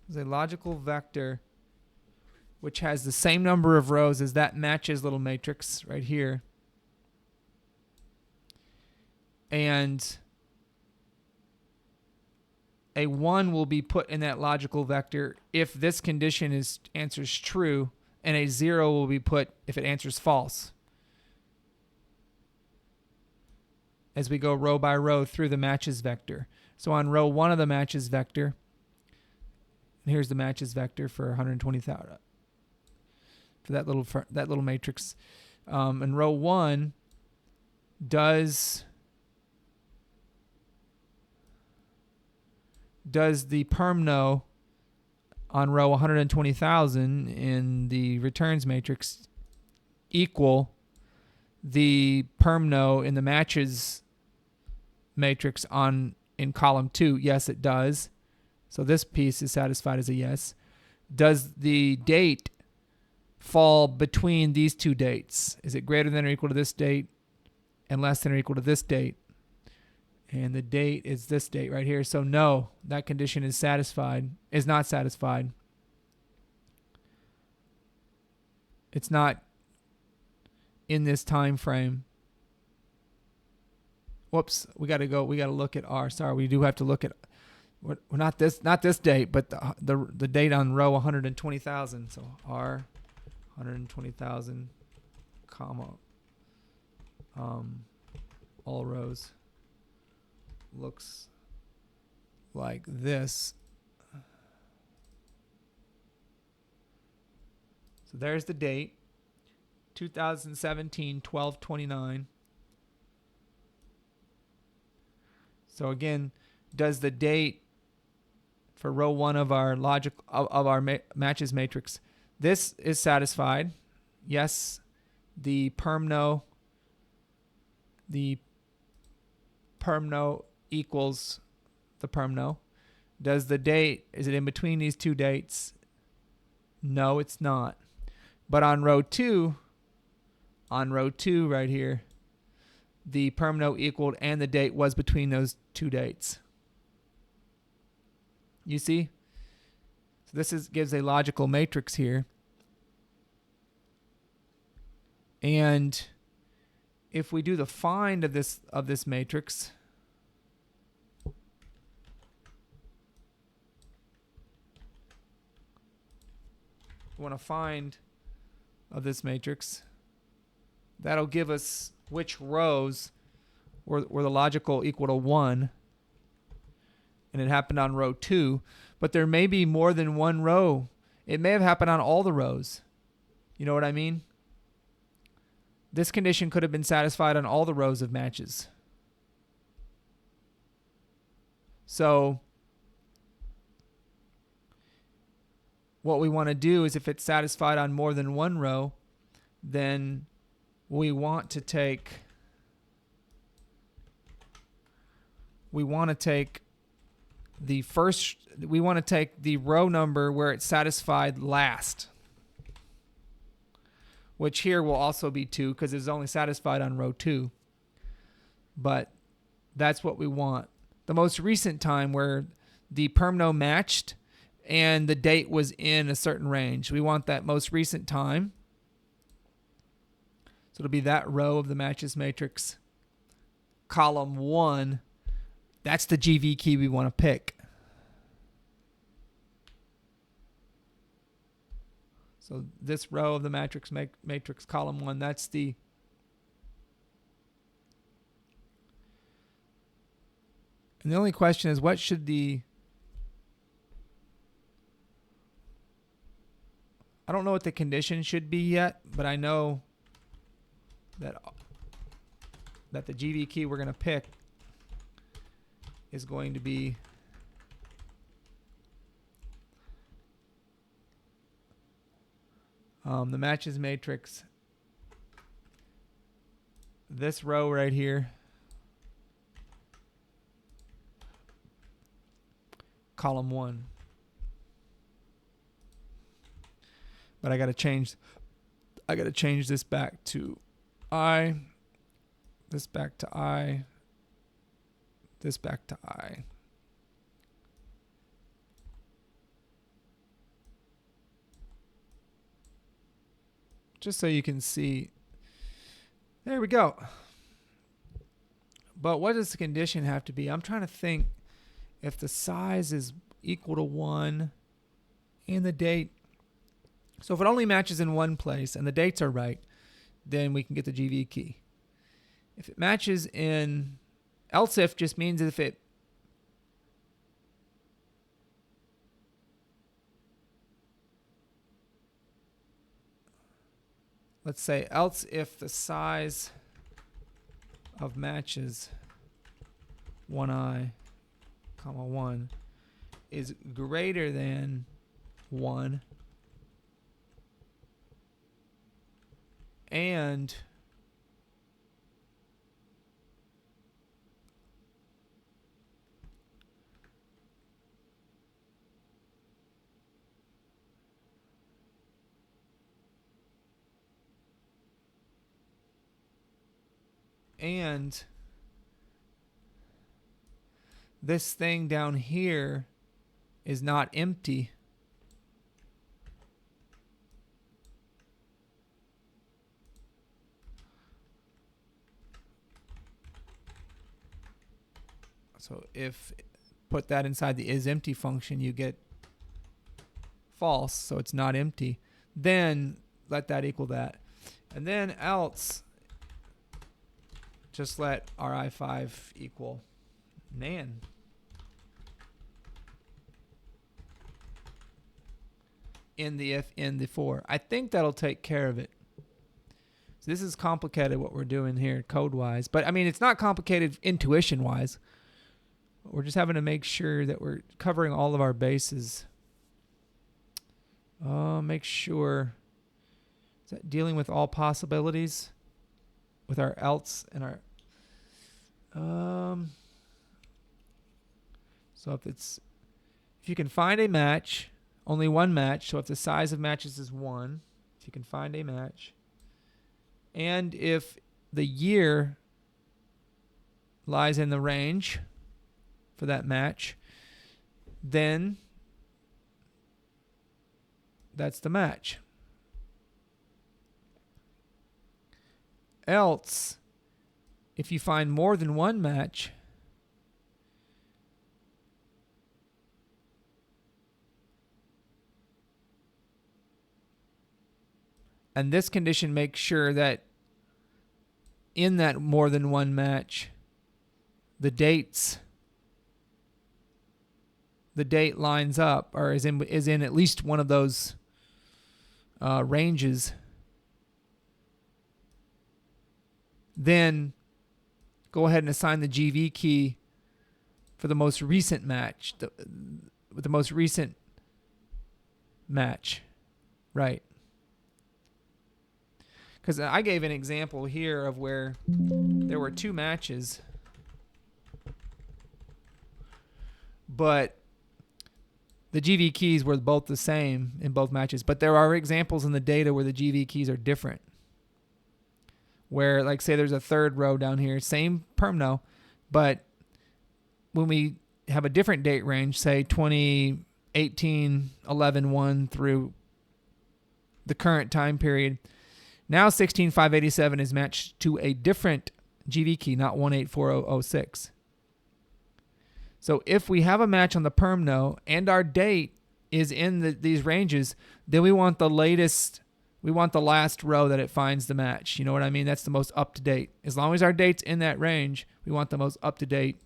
It's a logical vector which has the same number of rows as that matches little matrix right here. And a 1 will be put in that logical vector if this condition answers true, and a 0 will be put if it answers false. As we go row by row through the matches vector. So on row 1 of the matches vector, and here's the matches vector for 120,000 for that little matrix. And row 1 does the perm no on row 120,000 in the returns matrix equal the perm no in the matches matrix on in column 2? Yes, it does. So this piece is satisfied as a yes. Does the date fall between these two dates? Is it greater than or equal to this date and less than or equal to this date? And the date is this date right here. So no, that condition is not satisfied. It's not in this time frame. Whoops, we got to look at R. Sorry, we do have to look at not this date, but the date on row 120,000. So R 120,000, comma, all rows looks like this. So there's the date, 2017 12/29. So again, does the date for row 1 of our matches matrix, this is satisfied? Yes. The perm no equals the perm no. Does the date, is it in between these two dates? No, it's not. But on row 2 right here, the perm no equaled and the date was between those two dates. You see? So this gives a logical matrix here. And if we do the find of this matrix, we want to find of this matrix, that'll give us which rows were the logical equal to 1, and it happened on row 2, but there may be more than one row. It may have happened on all the rows. You know what I mean? This condition could have been satisfied on all the rows of matches. So what we want to do is, if it's satisfied on more than one row, then we want to take the row number where it's satisfied last, which here will also be 2 because it's only satisfied on row 2. But that's what we want. The most recent time where the perm no matched and the date was in a certain range. We want that most recent time. So it'll be that row of the matches matrix, column 1. That's the GV key we want to pick. So this row of the matrix column 1, that's the and the only question is, what should I don't know what the condition should be yet, but I know that the GV key we're going to pick is going to be the matches matrix, this row right here, column 1. But I got to change this back to I, this back to I, this back to I. Just so you can see. There we go. But what does the condition have to be? I'm trying to think if the size is equal to 1 and the date. So if it only matches in one place and the dates are right, then we can get the GV key. If it matches in, else if just means if it let's say else if the size of matches 1i, 1 is greater than 1 and and this thing down here is not empty, so if put that inside the isEmpty function, you get false, so it's not empty. Then let that equal that. And then else, just let ri5 equal nan. In the if in the for. I think that'll take care of it. So this is complicated what we're doing here code-wise. But I mean, it's not complicated intuition-wise. We're just having to make sure that we're covering all of our bases. Make sure. Is that dealing with all possibilities? With our else and our... so if you can find a match, only one match, so if the size of matches is 1, if you can find a match, and if the year lies in the range for that match, then that's the match. Else, if you find more than one match, and this condition makes sure that in that more than one match, the date lines up or is in at least one of those ranges. Then go ahead and assign the GV key for the most recent match, with the most recent match, right? Because I gave an example here of where there were 2 matches, but the GV keys were both the same in both matches. But there are examples in the data where the GV keys are different. Where, like, say there's a third row down here, same permno, but when we have a different date range, say 2018, 11/1 through the current time period, now 16587 is matched to a different GV key, not 184006. So if we have a match on the permno and our date is in these ranges, then we want the latest. We want the last row that it finds the match. You know what I mean? That's the most up-to-date. As long as our date's in that range, we want the most up-to-date.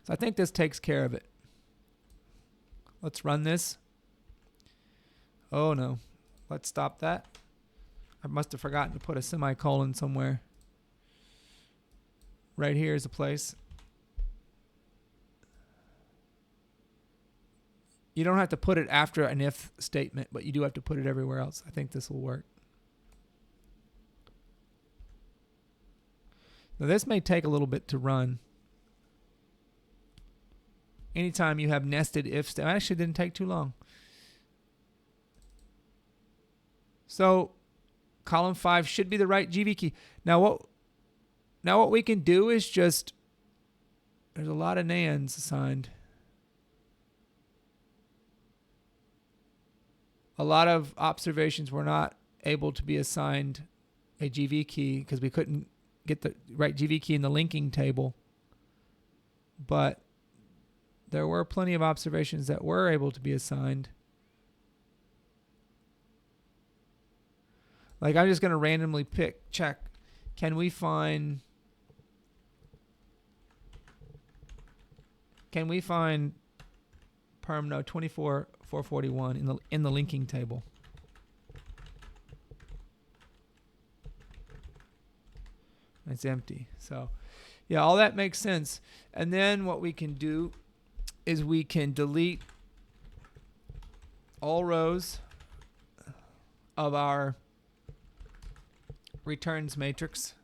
So I think this takes care of it. Let's run this. Oh, no. Let's stop that. I must have forgotten to put a semicolon somewhere. Right here is a place. You don't have to put it after an if statement, but you do have to put it everywhere else. I think this will work. Now this may take a little bit to run. Anytime you have nested if statement, actually didn't take too long. So column 5 should be the right GV key. Now what we can do is just, there's a lot of nans assigned. A lot of observations were not able to be assigned a GV key because we couldn't get the right GV key in the linking table. But there were plenty of observations that were able to be assigned. Like, I'm just going to randomly check. Can we find permno 24441 in the linking table? It's empty. So yeah, all that makes sense. And then what we can do is we can delete all rows of our returns matrix,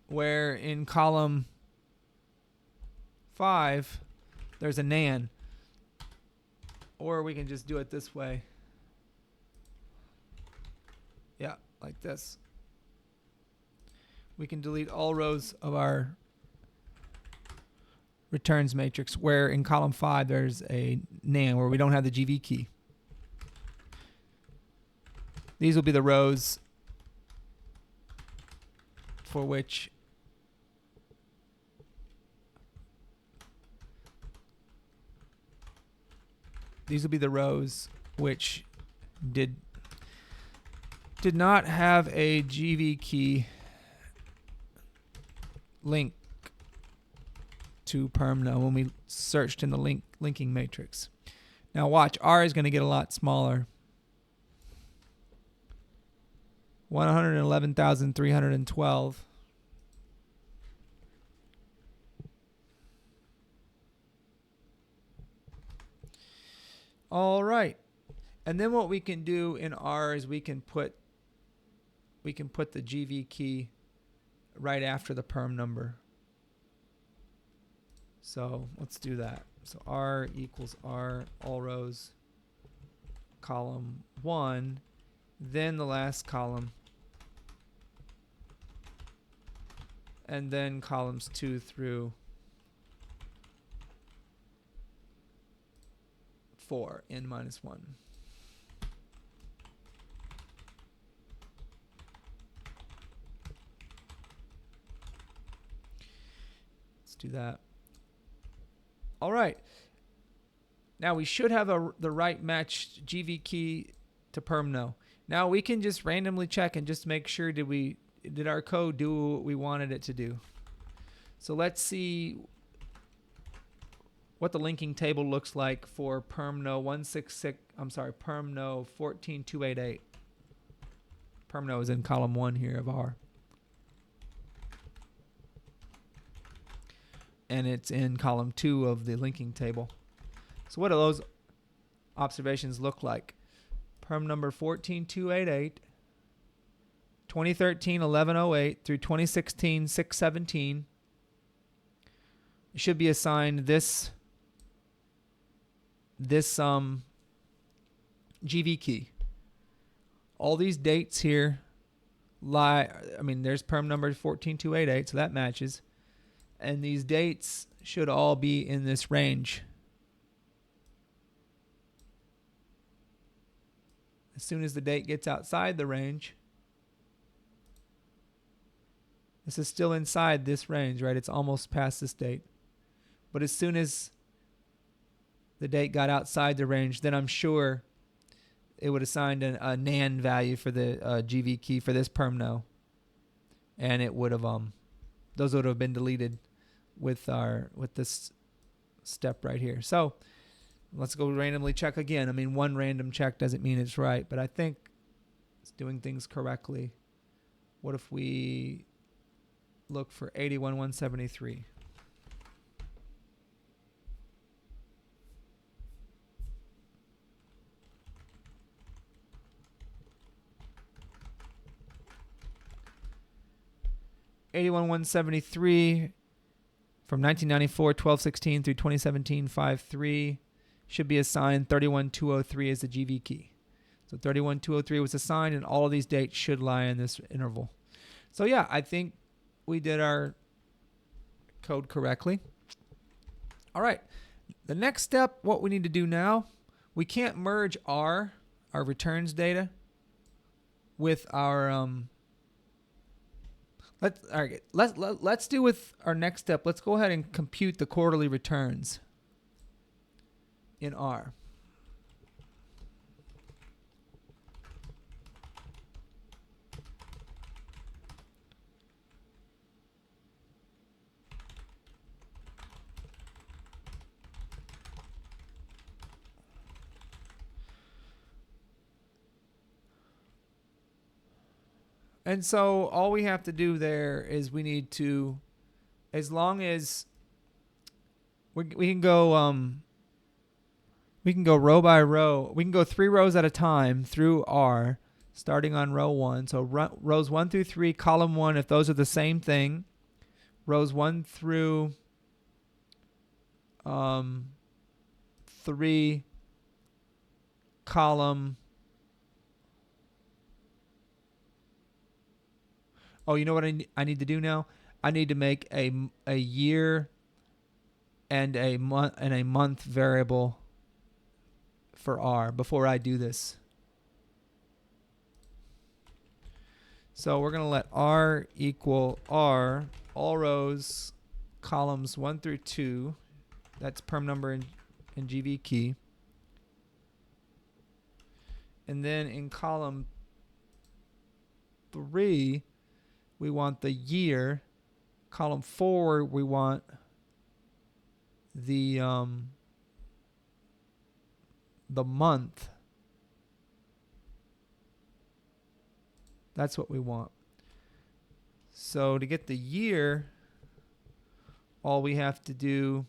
where in column 5 there's a nan. Or we can just do it this way. Yeah, like this. we can delete all rows of our returns matrix where in column 5 there's a NaN where we don't have the GV key. These will be the rows for which did not have a GV key link to permno when we searched in the linking matrix. Now watch, R is going to get a lot smaller. 111,312. All right. And then what we can do in R is we can put the GV key right after the perm number. So let's do that. So R equals R, all rows, column 1, then the last column, and then columns 2 through 4, n minus 1. Let's do that. All right. Now we should have the right matched GV key to permno. Now we can just randomly check and just make sure did our code do what we wanted it to do. So let's see what the linking table looks like for permno 14288. Permno is in column 1 here of R. And it's in column 2 of the linking table. So what do those observations look like? Perm number 14288, 2013 1108 through 2016 617 should be assigned this GV key. All these dates here there's perm number 14288, so that matches. And these dates should all be in this range. As soon as the date gets outside the range, this is still inside this range, right? It's almost past this date. But as soon as the date got outside the range, then I'm sure it would assign a NaN value for the GV key for this permno. And it would have those would have been deleted with this step right here. So let's go randomly check again. I mean, one random check doesn't mean it's right, but I think it's doing things correctly. What if we look for 81173? From 1994 1216 through 2017 53 should be assigned 31203 as the GV key. So 31203 was assigned, and all of these dates should lie in this interval. So yeah, I think we did our code correctly. All right, the next step, what we need to do now, we can't merge our returns with our Let's do with our next step. Let's go ahead and compute the quarterly returns in R. And so all we have to do there is we need to, as long as we can go row by row. We can go 3 rows at a time through R, starting on row 1. So rows 1 through 3, column 1, if those are the same thing. Rows 1 through 3, column. Oh, you know what I need to do now? I need to make a year and a month variable for R before I do this. So we're going to let R equal R, all rows, columns 1 through 2. That's perm number in GV key. And then in column 3, we want the year. Column 4, we want the month. That's what we want. So to get the year, all we have to do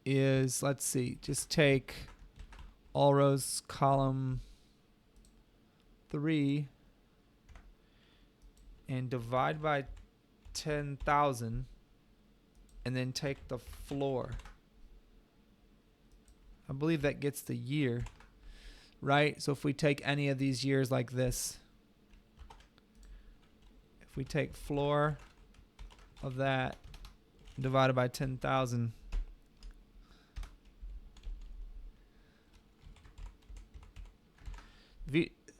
is, let's see, just take all rows column 3 and divide by 10,000 and then take the floor. I believe that gets the year, right? So if we take any of these years like this, if we take floor of that divided by 10,000,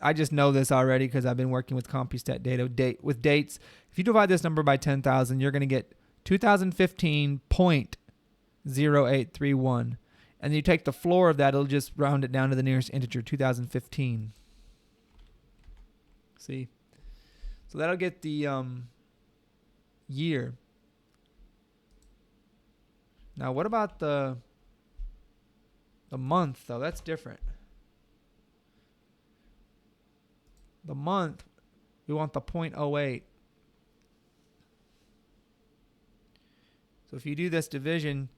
I just know this already because I've been working with Compustat data with dates. If you divide this number by 10,000, you're going to get 2015.0831. And you take the floor of that, it'll just round it down to the nearest integer, 2015. See? So that'll get the year. Now, what about the month, though? That's different. The month, we want the 0.08. So if you do this division,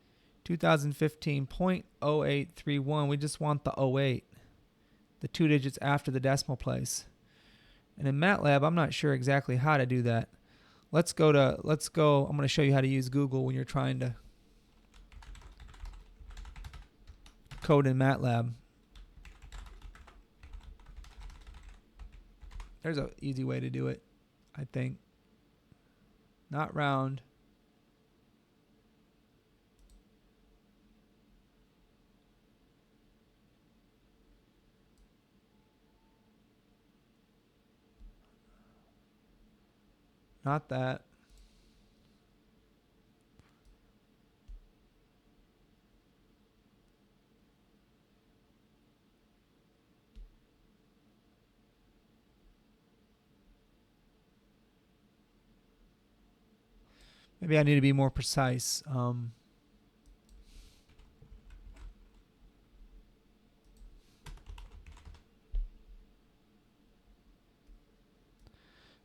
2015.0831, we just want the 08, the 2 digits after the decimal place. And in Matlab, I'm not sure exactly how to do that. I'm going to show you how to use Google when you're trying to code in Matlab. There's an easy way to do it, I think. Not round. Not that. Maybe I need to be more precise.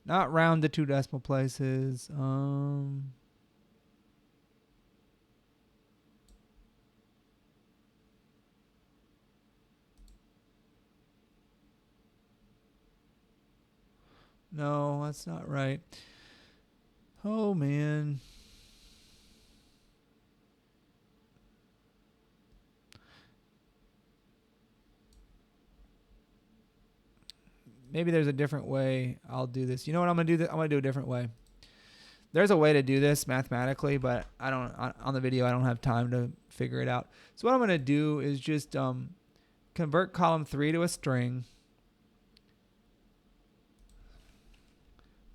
Not round the 2 decimal places. No, that's not right. Oh, man. Maybe there's a different way I'll do this. You know what I'm going to do? I'm going to do a different way. There's a way to do this mathematically, but on the video, I don't have time to figure it out. So what I'm going to do is just convert column 3 to a string.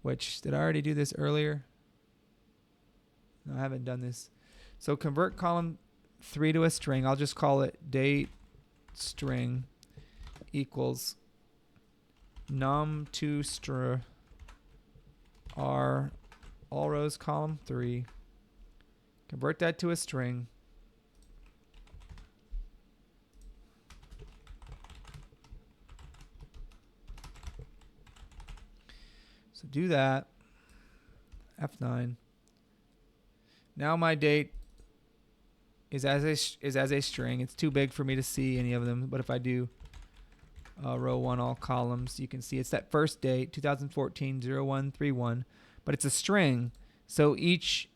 Which, did I already do this earlier? No, I haven't done this. So convert column 3 to a string. I'll just call it date string equals num2str r all rows column 3. Convert that to a string. So do that. F9. Now my date is as a string. It's too big for me to see any of them, but if I do row 1 all columns, you can see it's that first date, 2014-0131, but it's a string, so each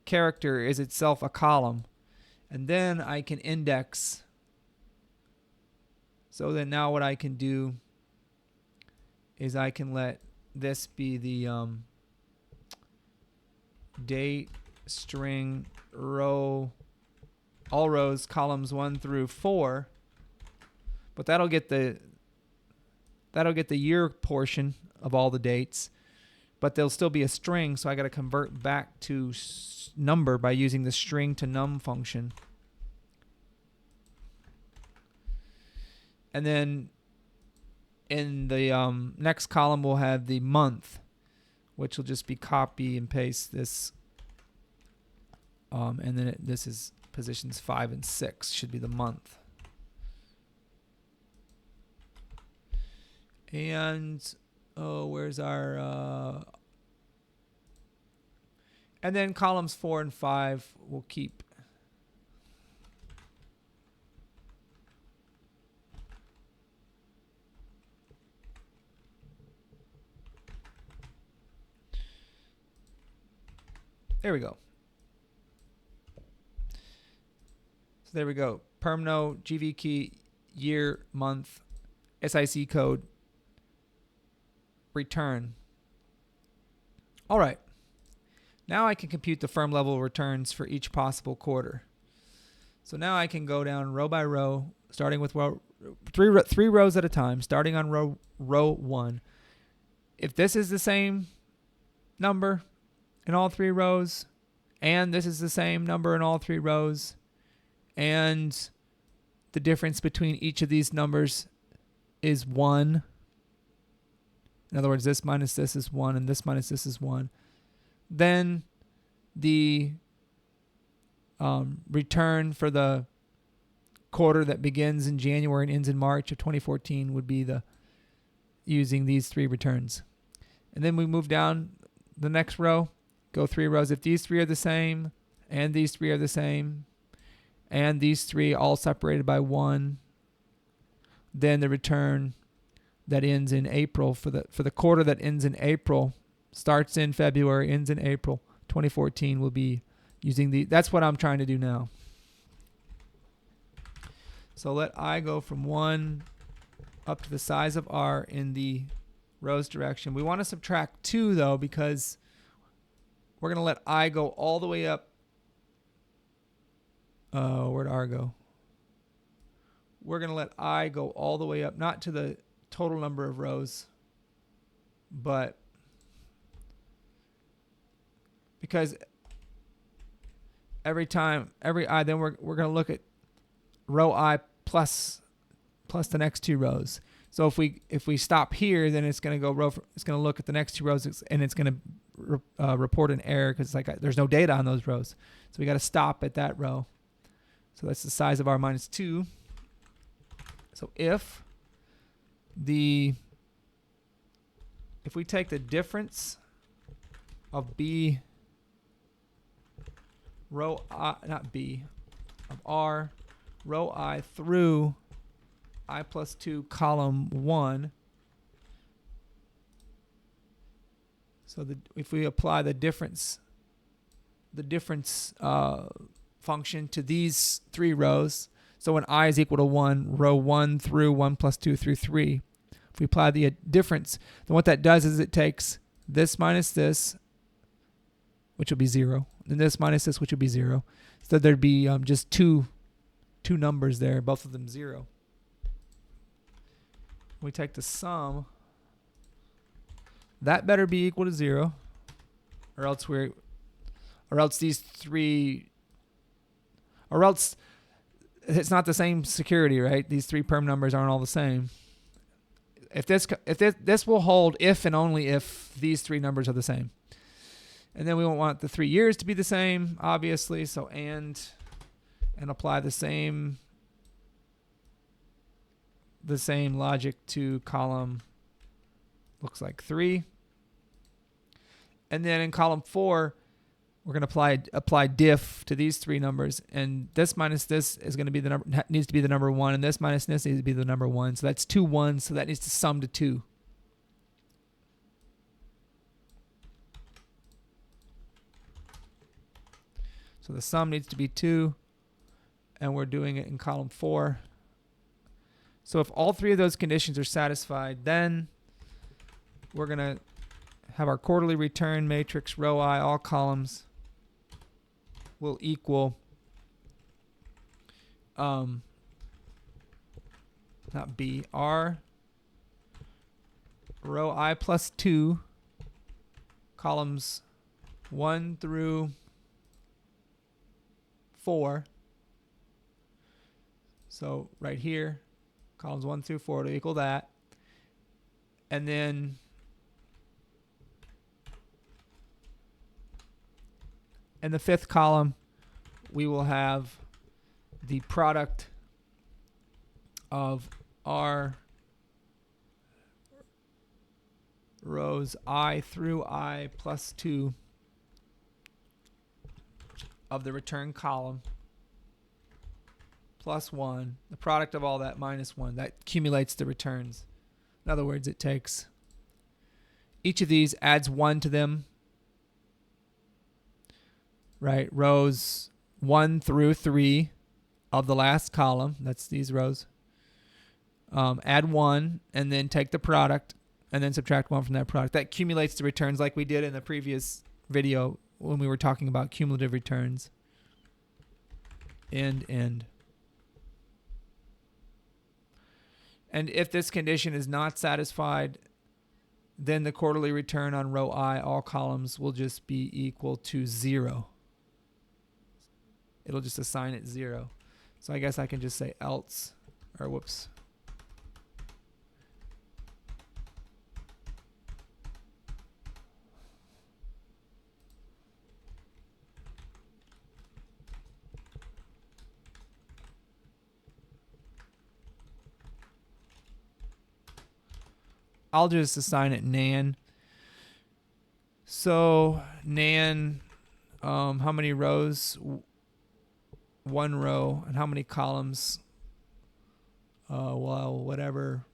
character is itself a column. And then I can index. So then now what I can do is I can let this be the date string row, all rows, columns 1 through 4, but that'll get the year portion of all the dates, but there'll still be a string, so I got to convert back to number by using the string to num function. And then in the next column we'll have the month, which will just be copy and paste this, and then this is positions 5 and 6 should be the month. And where's our and then columns 4 and 5 we'll keep. There we go. So there we go. Permno, GV key, year, month, SIC code, return. All right. Now I can compute the firm level returns for each possible quarter. So now I can go down row by row, starting with three rows at a time, starting on row 1. If this is the same number in all 3 rows, and this is the same number in all 3 rows, and the difference between each of these numbers is 1. In other words, this minus this is 1, and this minus this is 1. Then the return for the quarter that begins in January and ends in March of 2014 would be using these 3 returns. And then we move down the next row, go 3 rows. If these 3 are the same, and these 3 are the same, and these 3 all separated by 1, then the return that ends in April for the quarter that ends in April, starts in February, ends in April 2014 will be using that's what I'm trying to do now. So let I go from 1 up to the size of R in the rows direction. We want to subtract 2 though, because we're going to let I go all the way up. Where'd R go? We're going to let I go all the way up, not to the total number of rows, but because every I, then we're going to look at row I plus the next 2 rows. So if we stop here, then it's going to go it's going to look at the next 2 rows, and it's going to report an error because there's no data on those rows. So we got to stop at that row. So that's the size of R minus 2. So if we take the difference of B row I, not B, of R row I through I plus 2 column 1. So if we apply the difference function to these 3 rows, so when I is equal to 1, row 1 through 1 plus 2 through 3, if we apply the difference, then what that does is it takes this minus this, which will be 0, and this minus this, which will be 0. So there'd be just two numbers there, both of them 0. We take the sum. That better be equal to 0, or else these 3, or else it's not the same security, right? These 3 perm numbers aren't all the same. If this will hold if and only if these 3 numbers are the same. And then we won't want the 3 years to be the same, obviously. So and apply the same logic to column, looks like 3. And then in column 4, we're going to apply diff to these 3 numbers, and this minus this is going to be the number, needs to be the number 1, and this minus this needs to be the number 1. So that's 2 1s, so that needs to sum to 2. So the sum needs to be 2, and we're doing it in column 4. So if all 3 of those conditions are satisfied, then we're going to have our quarterly return matrix row I, all columns will equal not B, R row I plus 2, columns 1 through 4. So right here, columns 1 through 4 to equal that. And then in the 5th column, we will have the product of R rows I through I plus 2 of the return column plus 1, the product of all that minus 1. That accumulates the returns. In other words, it takes each of these, adds 1 to them, right? Rows 1 through 3 of the last column, that's these rows, add 1, and then take the product, and then subtract 1 from that product. That accumulates the returns like we did in the previous video when we were talking about cumulative returns. End. And if this condition is not satisfied, then the quarterly return on row I, all columns, will just be equal to 0. It'll just assign it 0. So I guess I can just say else, or whoops. I'll just assign it nan. So nan, how many rows? 1 row. And how many columns? Well, whatever.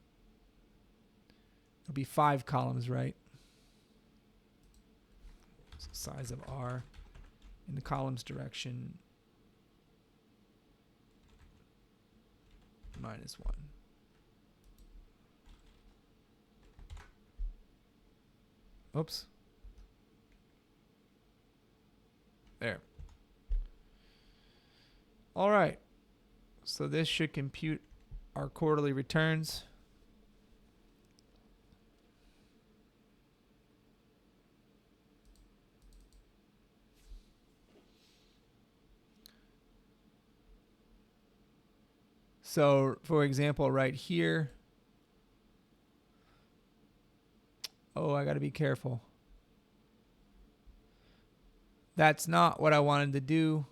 It'll be 5 columns, right? So size of R in the columns direction minus 1. Oops. There. All right. So this should compute our quarterly returns. So, for example, right here, oh, I got to be careful. That's not what I wanted to do.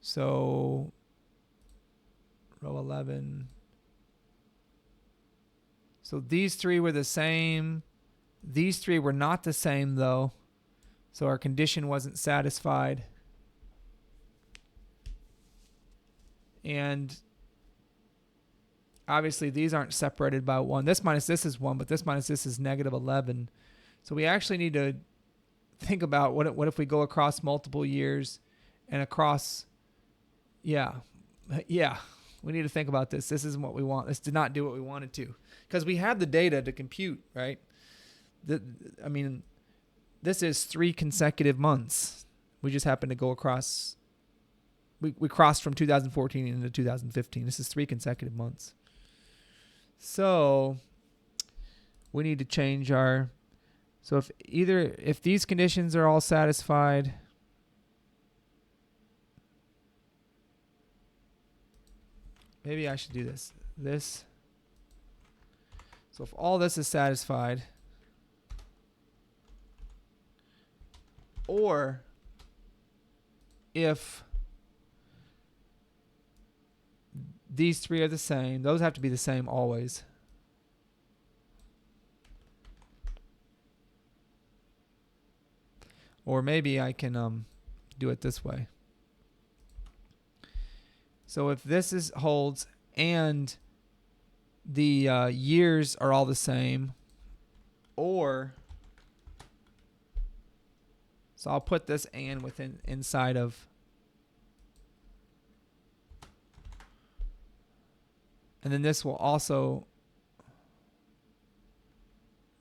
So, row 11. So these 3 were the same. These 3 were not the same, though. So our condition wasn't satisfied. And obviously, these aren't separated by 1. This minus this is 1, but this minus this is negative 11. So we actually need to think about what if we go across multiple years and across, yeah, we need to think about this. This isn't what we want. This did not do what we wanted to. Because we have the data to compute, right? I mean, this is 3 consecutive months. We just happen to go across. We crossed from 2014 into 2015. This is 3 consecutive months. So we need to change our, so if these conditions are all satisfied, maybe I should do this. So if all this is satisfied, or if these 3 are the same, those have to be the same always. Or maybe I can do it this way. So if this holds and the years are all the same, or so I'll put this and inside of, and then this will also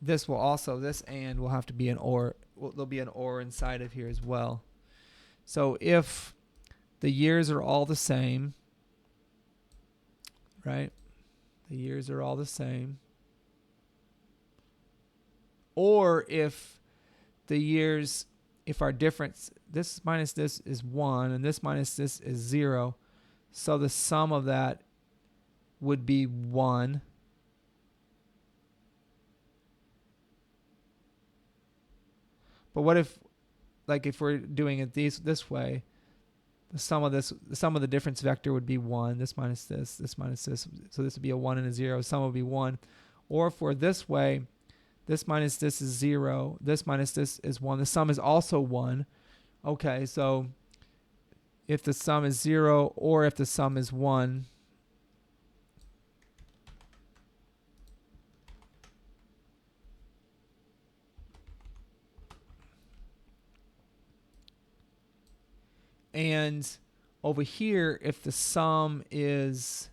this will also, this and will have to be an OR. Well, there'll be an OR inside of here as well. So if the years are all the same, right? The years are all the same. Or if the years, if our difference, this minus this is 1 and this minus this is 0, so the sum of that would be 1. But what if, like if we're doing it this way, the sum of the difference vector would be 1, this minus this minus this, so this would be a 1 and a 0, sum would be 1. Or if we're this way, this minus this is 0, this minus this is 1, the sum is also 1. Okay, so if the sum is 0 or if the sum is 1, and over here, if the sum is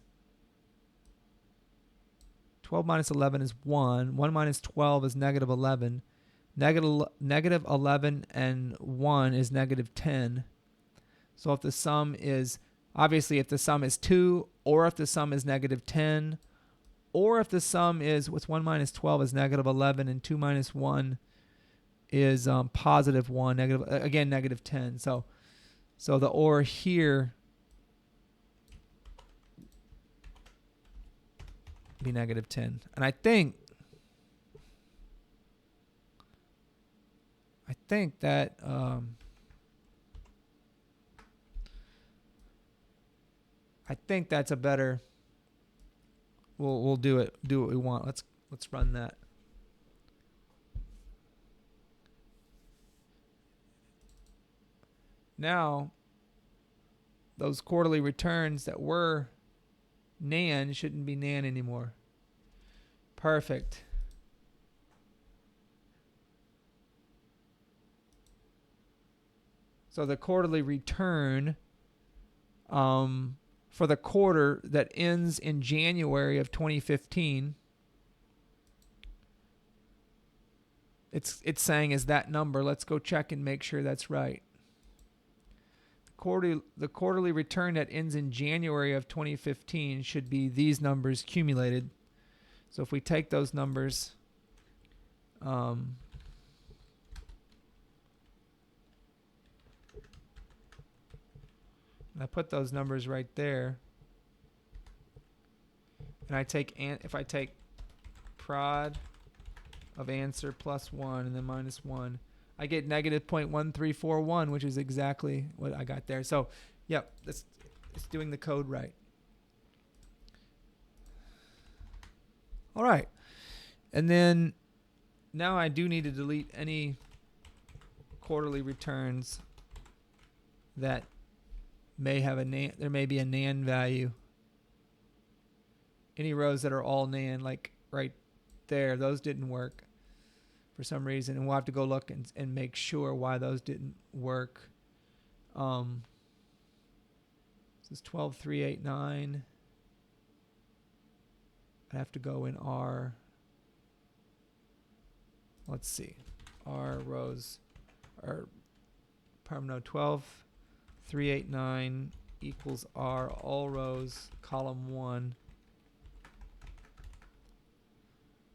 12 minus 11 is 1, 1 minus 12 is negative 11, negative 11 and 1 is negative 10. So if the sum is, obviously if the sum is 2, or if the sum is negative 10, or if the sum is, what's 1 minus 12 is negative 11, and 2 minus 1 is positive 1, negative 10. So the OR here be negative 10. And I think that I think that's a better, we'll do what we want. Let's run that. Now, those quarterly returns that were nan shouldn't be nan anymore. Perfect. So the quarterly return for the quarter that ends in January of 2015, it's saying is that number. Let's go check and make sure that's right. The quarterly return that ends in January of 2015 should be these numbers cumulated. So if we take those numbers, and I put those numbers right there, and if I take prod of answer plus 1 and then minus 1, I get negative 0.1341, which is exactly what I got there. So, yep, it's doing the code right. All right. And then now I do need to delete any quarterly returns that may have there may be a nan value. Any rows that are all nan, like right there, those didn't work for some reason, and we'll have to go look and make sure why those didn't work. This is 12389. I have to go in R. Let's see. R rows are no 12389 equals R all rows column 1.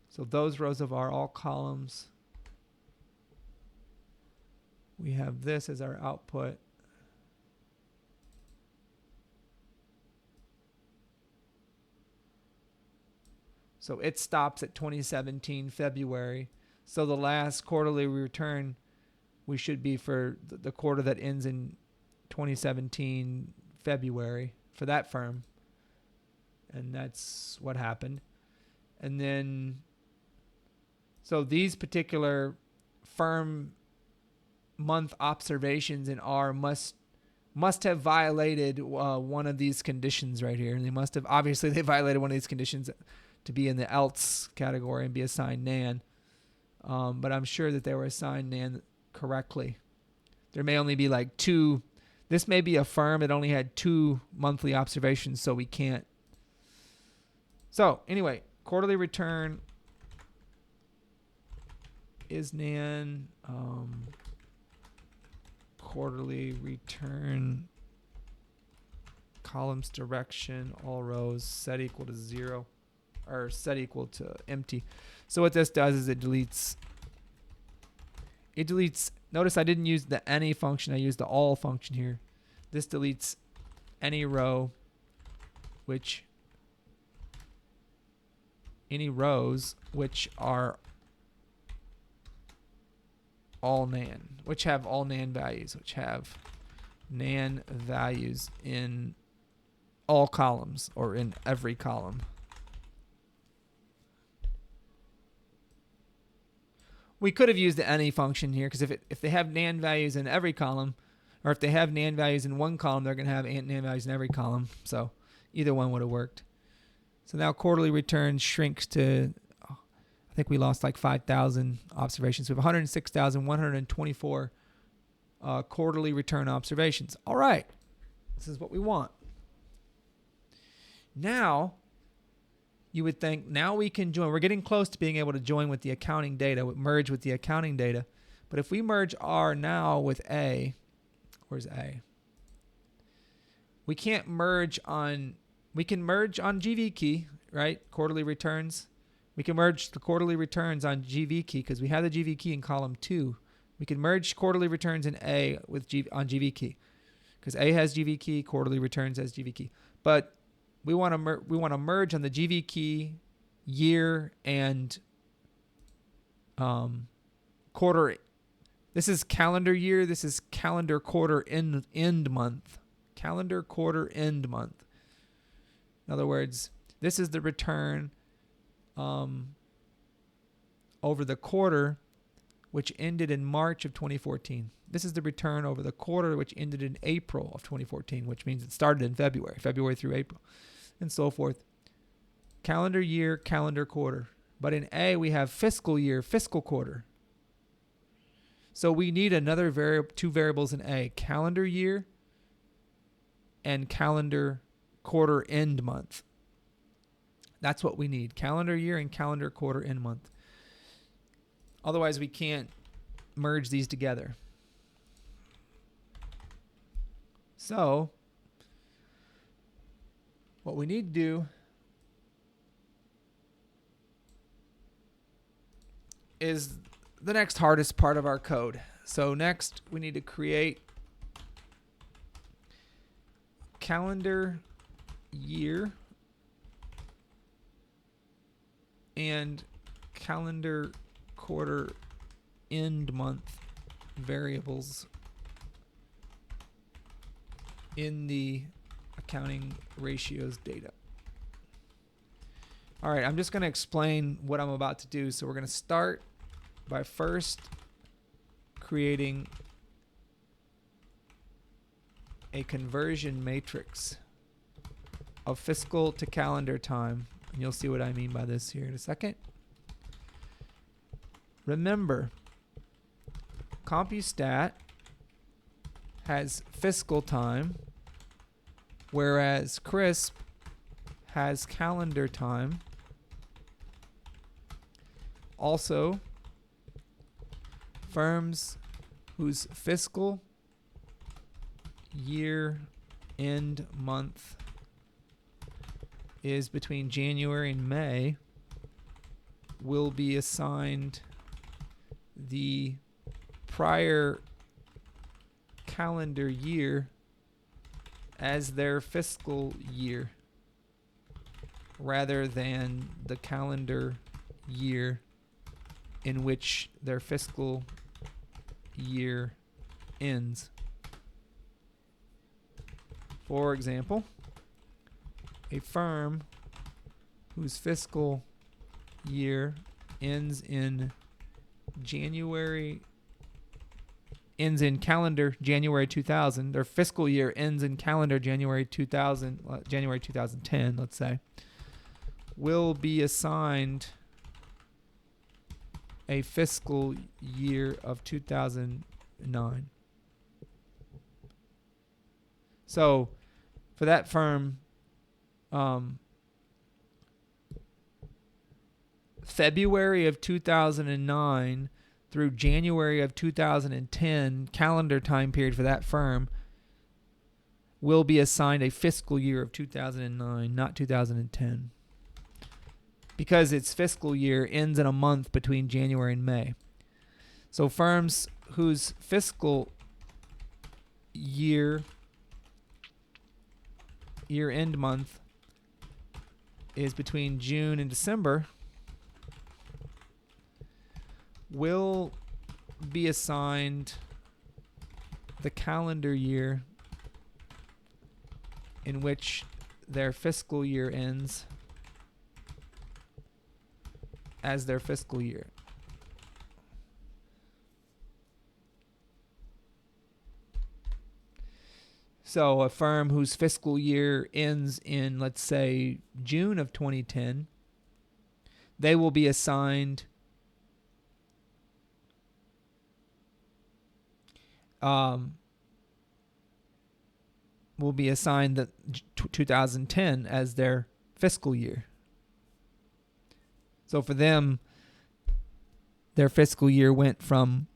So those rows of R all columns. We have this as our output. So it stops at 2017 February. So the last quarterly return we should be for the quarter that ends in 2017 February for that firm. And that's what happened. And then, so these particular firm month observations in R must have violated one of these conditions right here. And they must have, obviously they violated one of these conditions to be in the else category and be assigned nan. But I'm sure that they were assigned nan correctly. There may only be like 2. This may be a firm that only had 2 monthly observations, so we can't. So anyway, quarterly return isnan quarterly return columns direction all rows set equal to 0 or set equal to empty. So what this does is it deletes. Notice I didn't use the any function, I used the all function here. This deletes any row any rows which are all nan, which have all nan values, which have nan values in all columns or in every column. We could have used the any function here because if they have nan values in every column, or if they have nan values in one column, they're going to have nan values in every column. So either one would have worked. So now quarterly return shrinks to, I think we lost like 5,000 observations. We have 106,124 quarterly return observations. All right. This is what we want. Now, you would think, now we can join. We're getting close to being able to join with the accounting data, merge with the accounting data. But if we merge R now with A, where's A? We can't merge on, we can merge on GV key, right? Quarterly returns. We can merge the quarterly returns on GV key because we have the GV key in column 2. We can merge quarterly returns in A with on GV key because A has GV key, quarterly returns has GV key. But we want to merge on the GV key, year, and quarter. This is calendar year. This is calendar quarter end month. Calendar quarter end month. In other words, this is the return over the quarter which ended in March of 2014. This is the return over the quarter which ended in April of 2014, which means it started in February through April, and so forth. Calendar year, calendar quarter. But in A, we have fiscal year, fiscal quarter. So we need another two variables in A, calendar year and calendar quarter end month. That's what we need, calendar year and calendar quarter end month. Otherwise, we can't merge these together. So what we need to do is the next hardest part of our code. So next, we need to create calendar year and calendar quarter end month variables in the accounting ratios data. All right, I'm just going to explain what I'm about to do. So we're going to start by first creating a conversion matrix of fiscal to calendar time. And you'll see what I mean by this here in a second. Remember, Compustat has fiscal time, whereas CRSP has calendar time. Also, firms whose fiscal year end month is between January and May will be assigned the prior calendar year as their fiscal year rather than the calendar year in which their fiscal year ends. For example, a firm whose fiscal year ends in calendar January 2000, their fiscal year ends in calendar January 2010, let's say, will be assigned a fiscal year of 2009. So for that firm, February of 2009, through January of 2010, calendar time period for that firm, will be assigned a fiscal year of 2009, not 2010. Because its fiscal year ends in a month between January and May. So firms whose fiscal year-end month is between June and December will be assigned the calendar year in which their fiscal year ends as their fiscal year. So a firm whose fiscal year ends in, let's say, June of 2010, they will be assigned the 2010 as their fiscal year. So for them, their fiscal year went from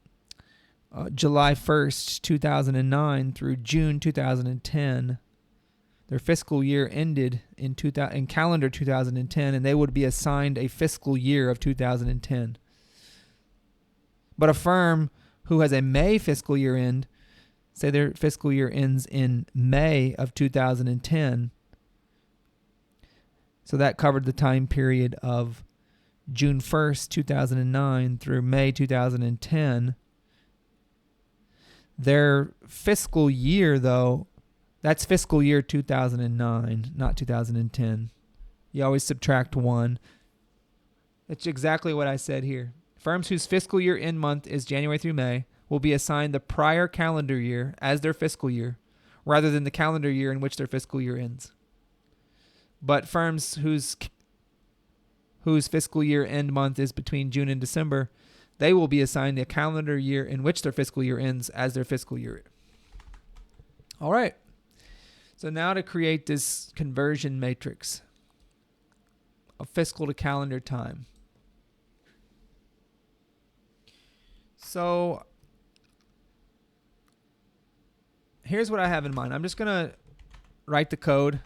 July 1st, 2009 through June 2010. Their fiscal year ended in calendar 2010, and they would be assigned a fiscal year of 2010. But a firm who has a May fiscal year end, say their fiscal year ends in May of 2010, so that covered the time period of June 1st, 2009 through May 2010. Their fiscal year, though, that's fiscal year 2009, not 2010. You always subtract 1. That's exactly what I said here. Firms whose fiscal year end month is January through May will be assigned the prior calendar year as their fiscal year, rather than the calendar year in which their fiscal year ends. But firms whose fiscal year end month is between June and December, they will be assigned the calendar year in which their fiscal year ends as their fiscal year. All right. So now to create this conversion matrix of fiscal to calendar time. So here's what I have in mind. I'm just going to write the code.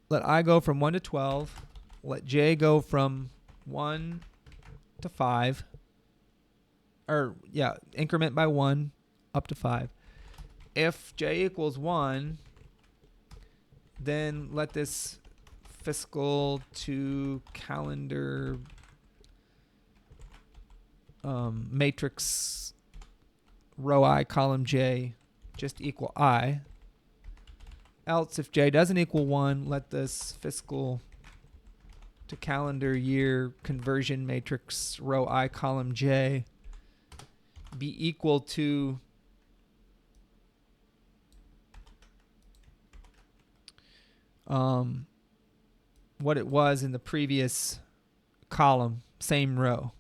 Let I go from 1 to 12. Let J go from 1 to 5. Increment by 1 up to 5. If J equals 1, then let this fiscal to calendar matrix row I column J just equal I. Else, if J doesn't equal 1, let this fiscal to calendar year conversion matrix row I column J be equal to what it was in the previous column, same row,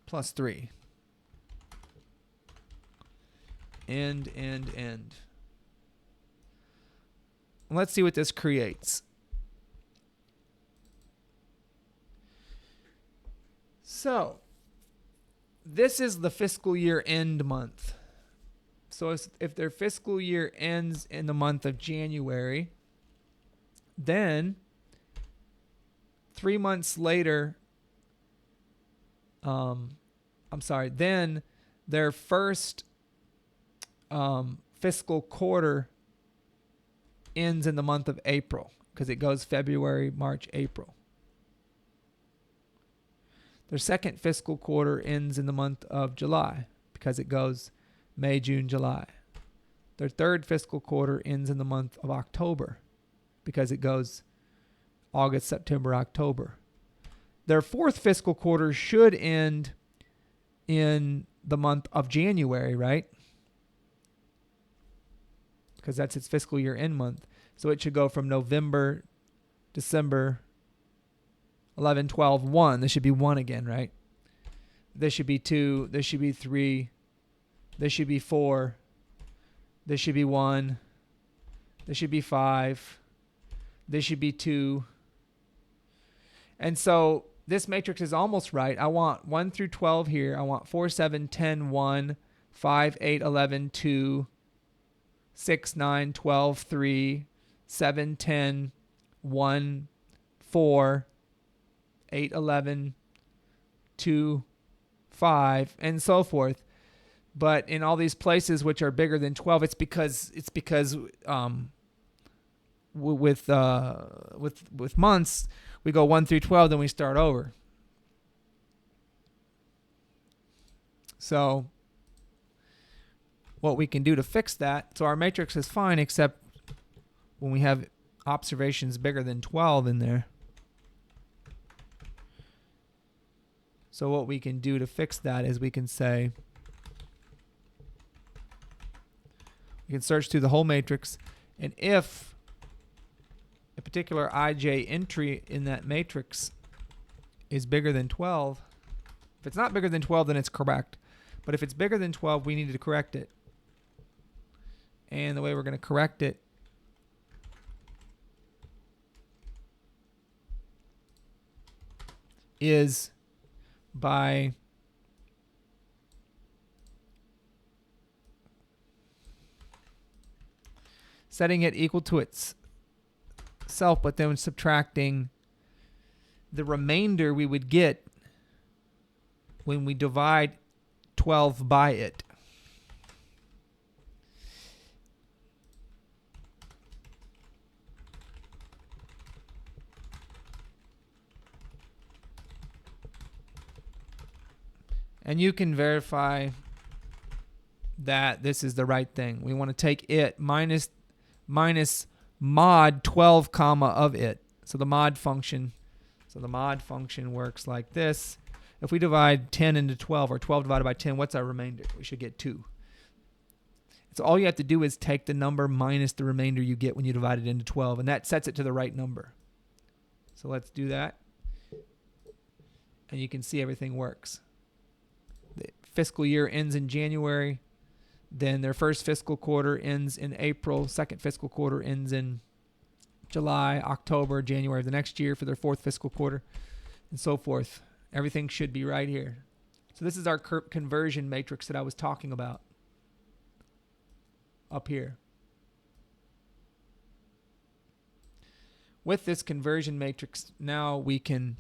plus 3. End. Let's see what this creates. So, this is the fiscal year end month. So if their fiscal year ends in the month of January, then 3 months later, then their first fiscal quarter ends in the month of April, because it goes February, March, April. Their second fiscal quarter ends in the month of July, because it goes May, June, July. Their third fiscal quarter ends in the month of October, because it goes August, September, October. Their fourth fiscal quarter should end in the month of January, right? Because that's its fiscal year end month. So it should go from November, December, 11, 12, 1. This should be 1 again, right? This should be 2. This should be 3. This should be 4. This should be 1. This should be 5. This should be 2. And so this matrix is almost right. I want 1 through 12 here. I want 4, 7, 10, 1, 5, 8, 11, 2, 6, 9, 12, 3, 7, 10, 1, 4, 8, 11, 2, 5, and so forth. But in all these places which are bigger than 12, it's because with months we go 1 through 12, then we start over. So what we can do to fix that, so our matrix is fine except when we have observations bigger than 12 in there. So what we can do to fix that is we can say, we can search through the whole matrix, and if a particular ij entry in that matrix is bigger than 12, if it's not bigger than 12, then it's correct. But if it's bigger than 12, we need to correct it. And the way we're going to correct it is by setting it equal to itself, but then subtracting the remainder we would get when we divide 12 by it. And you can verify that this is the right thing. We want to take it minus mod 12 comma of it. So the mod function works like this. If we divide 10 into 12, or 12 divided by 10, what's our remainder? We should get 2. So all you have to do is take the number minus the remainder you get when you divide it into 12, and that sets it to the right number. So let's do that. And you can see everything works. The fiscal year ends in January. Then their first fiscal quarter ends in April. Second fiscal quarter ends in July, October, January of the next year for their fourth fiscal quarter, and so forth. Everything should be right here. So this is our conversion matrix that I was talking about up here. With this conversion matrix, now we can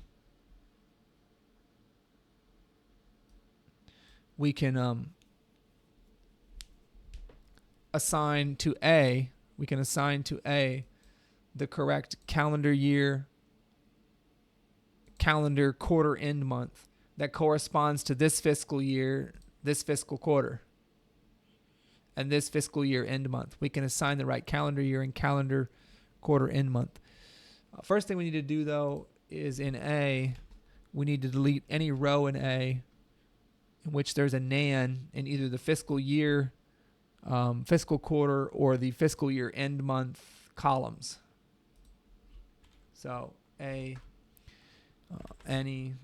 assign to A the correct calendar year, calendar quarter end month that corresponds to this fiscal year, this fiscal quarter, and this fiscal year end month. We can assign the right calendar year and calendar quarter end month. First thing we need to do, though, is in A, we need to delete any row in A in which there's a nan in either the fiscal year, fiscal quarter, or the fiscal year end month columns. So A, any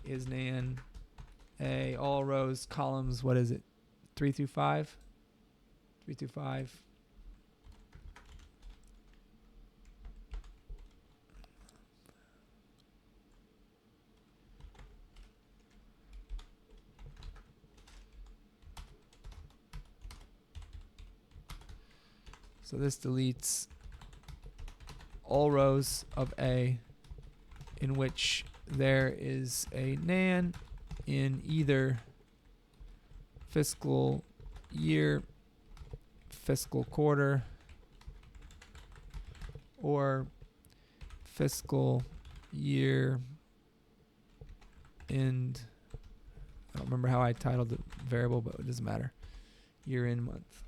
is nan, A, all rows, columns, what is it? 3 through 5? 3 through 5. So this deletes all rows of A in which there is a nan in either fiscal year, fiscal quarter, or fiscal year end. I don't remember how I titled the variable, but it doesn't matter. Year end month.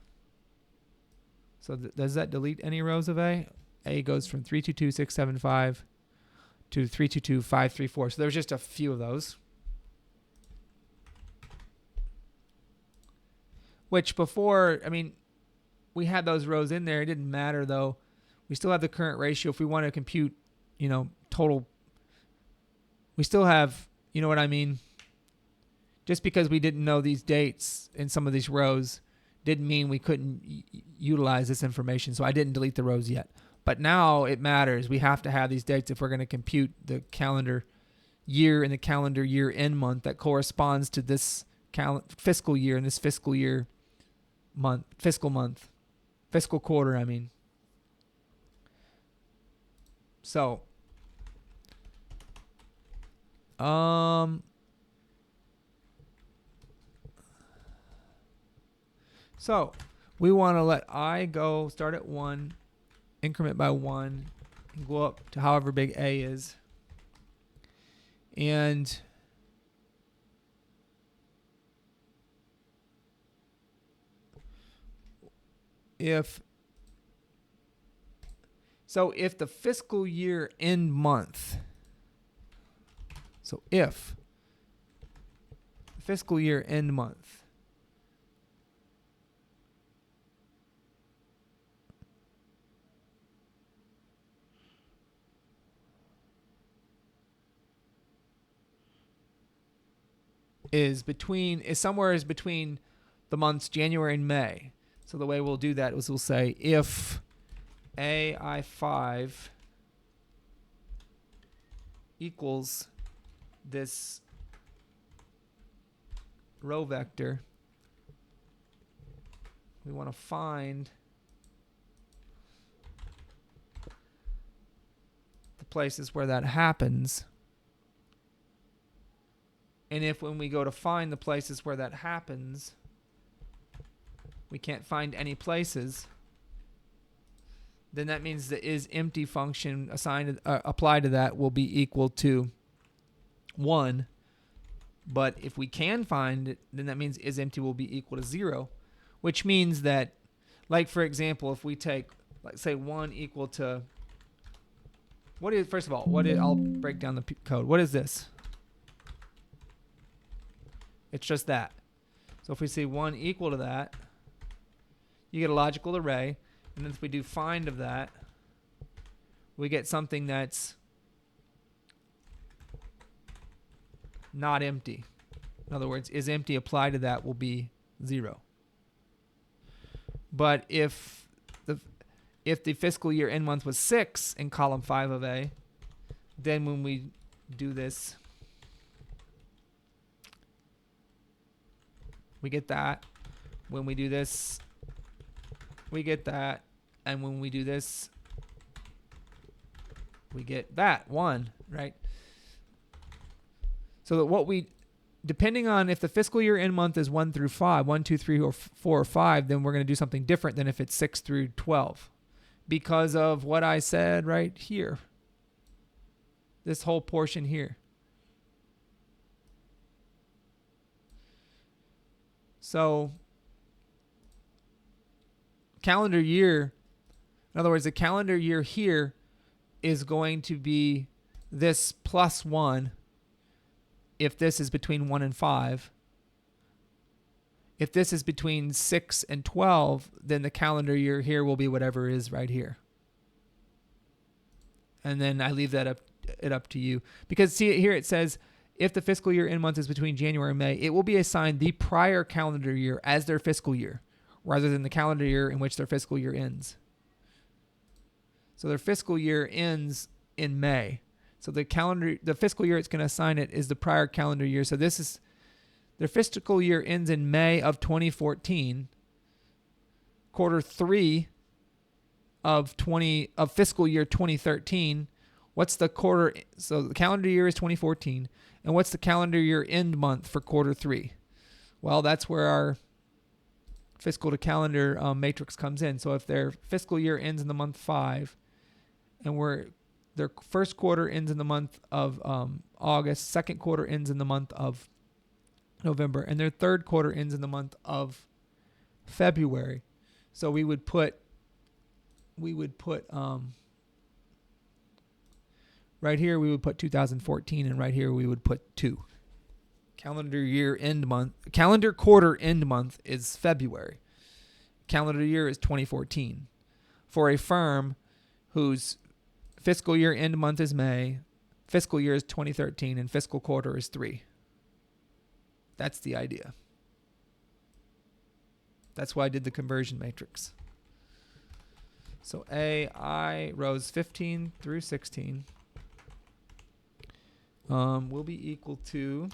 So does that delete any rows of A? A goes from 322675 to 322534. So there's just a few of those. Which before, I mean, we had those rows in there. It didn't matter though. We still have the current ratio. If we want to compute, total, we still have, you know what I mean? Just because we didn't know these dates in some of these rows didn't mean we couldn't utilize this information. So I didn't delete the rows yet. But now it matters. We have to have these dates if we're going to compute the calendar year and the calendar year end month that corresponds to this fiscal year and this fiscal year month, fiscal quarter, I mean. So, so we want to let I go start at 1, increment by 1, and go up to however big A is. And if the fiscal year end month, so if fiscal year end month is somewhere between the months January and May. So the way we'll do that is we'll say if AI5 equals this row vector, we want to find the places where that happens. And if when we go to find the places where that happens, we can't find any places, then that means the isEmpty function applied to that will be equal to 1. But if we can find it, then that means isEmpty will be equal to 0, which means that, like for example, if we take, let's say 1 equal to, first of all, I'll break down the code. What is this? It's just that. So if we say 1 equal to that, you get a logical array. And then if we do find of that, we get something that's not empty. In other words, isEmpty applied to that will be 0. But if the fiscal year end month was 6 in column 5 of A, then when we do this, we get that. When we do this, we get that. And when we do this, we get that, 1, right? So that depending on if the fiscal year end month is 1 through 5, 1, 2, 3, or 4, or 5, then we're going to do something different than if it's 6 through 12. Because of what I said right here. This whole portion here. So, calendar year, in other words, the calendar year here is going to be this plus 1 if this is between 1 and 5. If this is between 6 and 12, then the calendar year here will be whatever is right here. And then I leave that up to you. Because see here it says, if the fiscal year end month is between January and May, it will be assigned the prior calendar year as their fiscal year, rather than the calendar year in which their fiscal year ends. So their fiscal year ends in May. So the fiscal year it's going to assign it is the prior calendar year. So this is their fiscal year ends in May of 2014. Quarter 3 of fiscal year 2013. What's the quarter? So the calendar year is 2014, and what's the calendar year end month for quarter 3? Well, that's where our fiscal to calendar matrix comes in. So if their fiscal year ends in the month 5, and their first quarter ends in the month of August, second quarter ends in the month of November, and their third quarter ends in the month of February. So we would put right here we would put 2014, and right here we would put 2. Calendar quarter end month is February. Calendar year is 2014. For a firm whose fiscal year end month is May, fiscal year is 2013, and fiscal quarter is 3. That's the idea. That's why I did the conversion matrix. So AI rows 15 through 16 will be equal to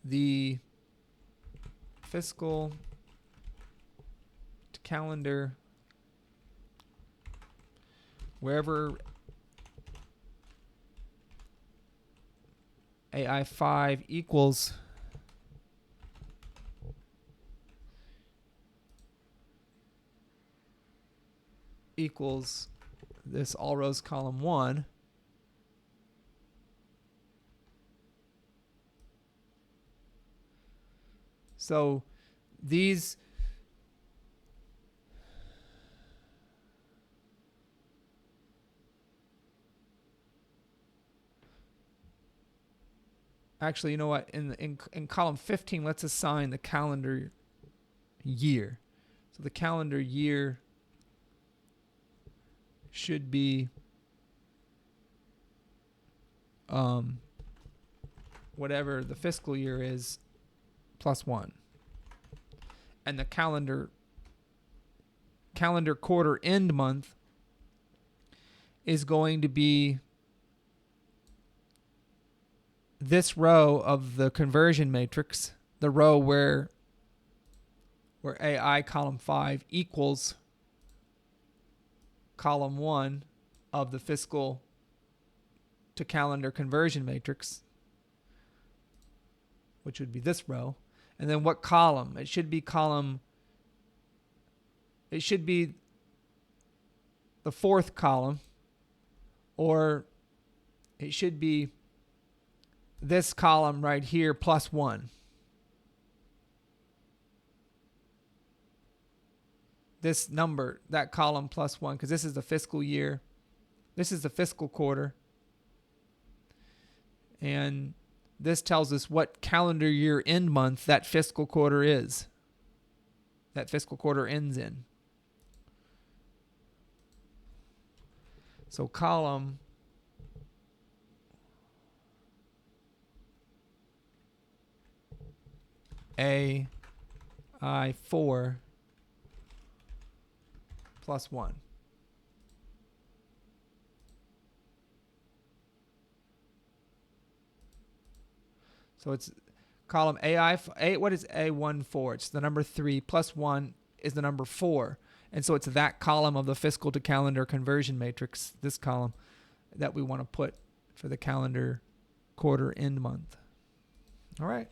the fiscal to calendar wherever AI5 equals this all rows column 1. So these actually, you know what? In column 15, let's assign the calendar year. So the calendar year should be whatever the fiscal year is plus 1. And the calendar quarter end month is going to be this row of the conversion matrix, the row where AI column 5 equals column 1 of the fiscal to calendar conversion matrix, which would be this row. And then what column? It should be the 4th column, or it should be this column right here plus 1. This number, that column plus 1, because this is the fiscal year. This is the fiscal quarter. And this tells us what calendar year end month that fiscal quarter is. That fiscal quarter ends in. So column AI4 plus 1. So it's column AI. What is A14? It's the number 3 plus 1 is the number 4. And so it's that column of the fiscal to calendar conversion matrix, this column, that we want to put for the calendar quarter end month. All right.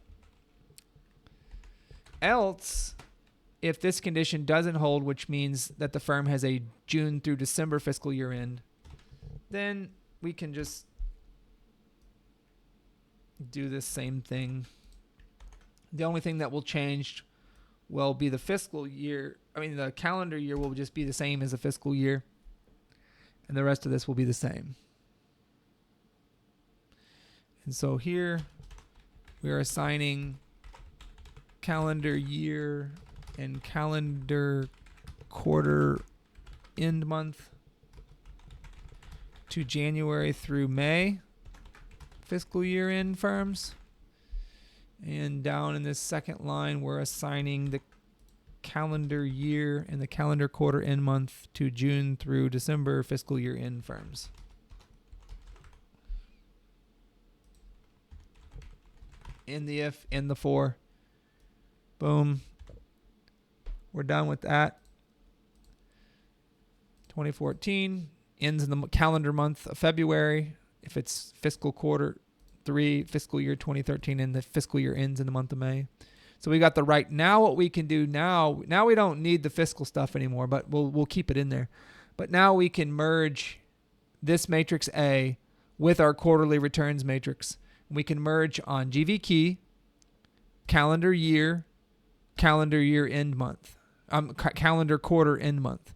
Else, if this condition doesn't hold, which means that the firm has a June through December fiscal year end, then we can just do the same thing. The only thing that will change will be the fiscal year. The calendar year will just be the same as the fiscal year, and the rest of this will be the same. And so here we are assigning calendar year and calendar quarter end month to January through May fiscal year end firms. And down in this second line, we're assigning the calendar year and the calendar quarter end month to June through December fiscal year end firms. In the if, in the for. Boom. We're done with that. 2014 ends in the calendar month of February. If it's fiscal quarter 3, fiscal year 2013, and the fiscal year ends in the month of May. So we got the right. Now what we can do now we don't need the fiscal stuff anymore, but we'll keep it in there. But now we can merge this matrix A with our quarterly returns matrix. We can merge on GV key, calendar year end month, calendar quarter end month,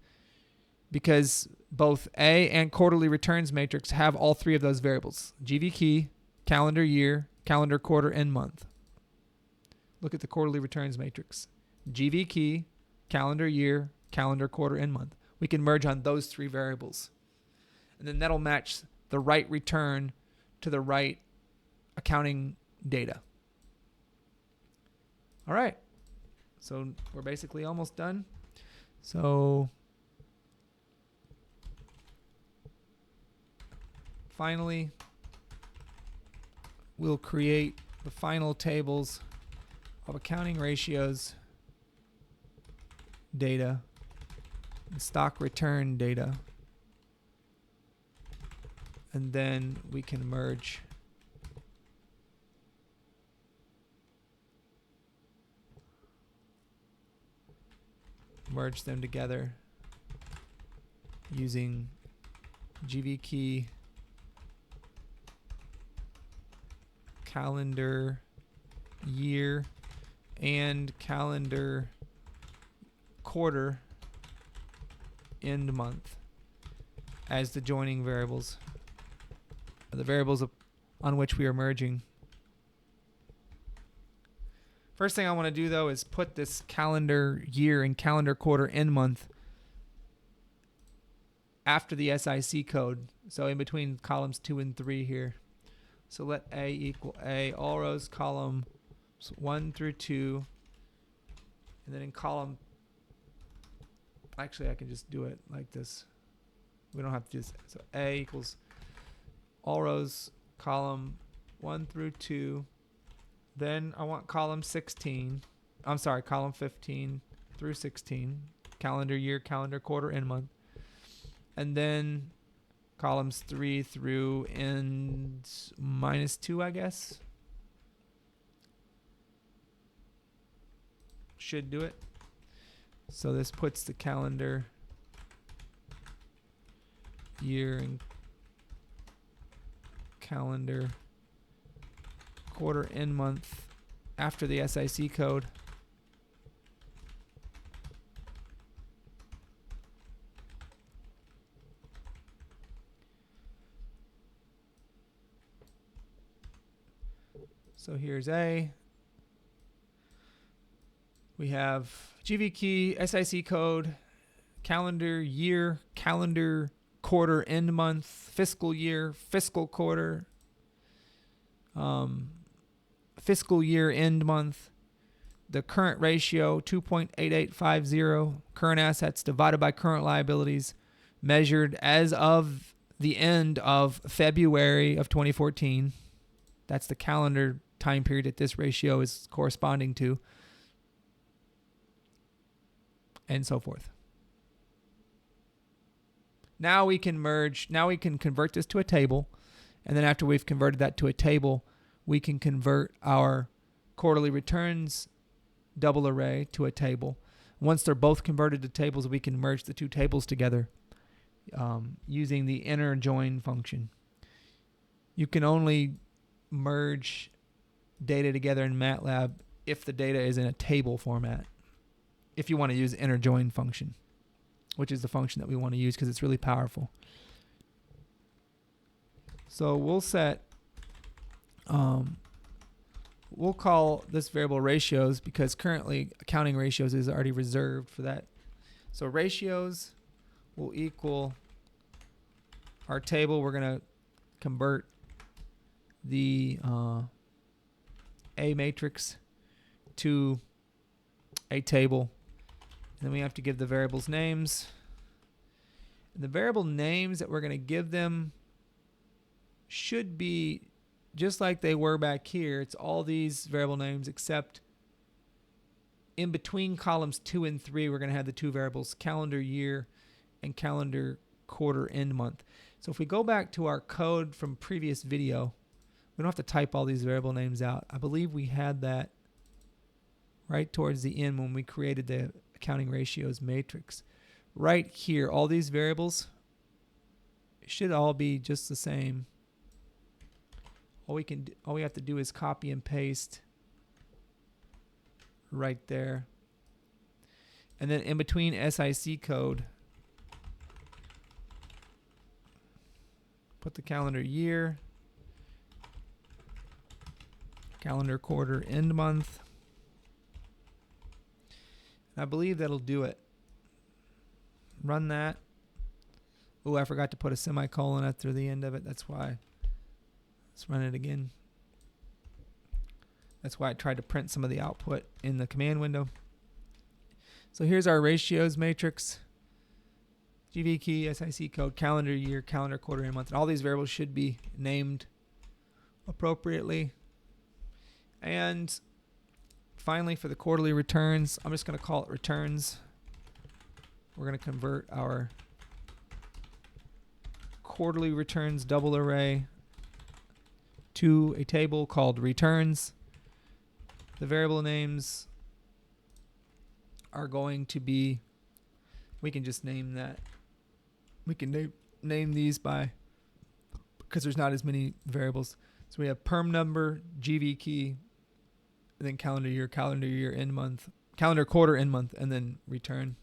because both A and quarterly returns matrix have all 3 of those variables: GV key, calendar year, calendar quarter end month. Look at the quarterly returns matrix: GV key, calendar year, calendar quarter end month. We can merge on those 3 variables, and then that'll match the right return to the right accounting data. All right, so we're basically almost done. So finally, we'll create the final tables of accounting ratios data and stock return data. And then we can merge them together using GVKey calendar year and calendar quarter end month as the joining variables, the variables on which we are merging. First thing I want to do though is put this calendar year and calendar quarter end month after the SIC code, so in between columns 2 and 3 here. So let A equal A, all rows column 1 through 2, and then in column, actually I can just do it like this. We don't have to do this. So A equals all rows column 1 through 2. Then I want column 15 through 16, calendar year, calendar quarter, end month. And then columns 3 through end -2, I guess. Should do it. So this puts the calendar year and calendar quarter end month after the SIC code. So here's A. We have GVKey, SIC code, calendar year, calendar quarter end month, fiscal year, fiscal quarter, fiscal year end month, the current ratio 2.8850, current assets divided by current liabilities, measured as of the end of February of 2014. That's the calendar time period that this ratio is corresponding to, and so forth. Now we can convert this to a table, and then after we've converted that to a table, we can convert our quarterly returns double array to a table. Once they're both converted to tables, we can merge the two tables together using the inner join function. You can only merge data together in Matlab if the data is in a table format, if you want to use the inner join function, which is the function that we want to use because it's really powerful. So we'll set we'll call this variable ratios because currently accounting ratios is already reserved for that. So ratios will equal our table. We're going to convert the A matrix to a table. And then we have to give the variables names. And the variable names that we're going to give them should be just like they were back here. It's all these variable names except in between columns 2 and 3, we're going to have the two variables, calendar year and calendar quarter end month. So if we go back to our code from previous video, we don't have to type all these variable names out. I believe we had that right towards the end when we created the accounting ratios matrix. Right here, all these variables should all be just the same. All we have to do is copy and paste right there. And then in between SIC code, put the calendar year, calendar quarter end month. And I believe that'll do it. Run that. Oh, I forgot to put a semicolon after the end of it. That's why. Let's run it again. That's why I tried to print some of the output in the command window. So here's our ratios matrix. GV key, SIC code, calendar year, calendar quarter, and month. And all these variables should be named appropriately. And finally, for the quarterly returns, I'm just going to call it returns. We're going to convert our quarterly returns double array to a table called returns. The variable names are going to be, we can just name that. We can name these by, because there's not as many variables. So we have perm number, GV key, and then calendar year, end month, calendar quarter, end month, and then return.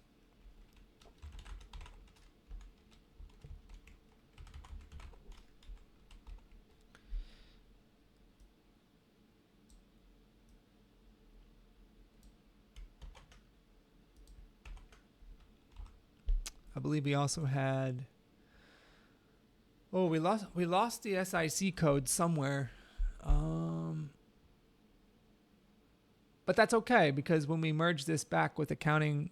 I believe we also had, oh, we lost the SIC code somewhere. But that's okay, because when we merge this back with accounting,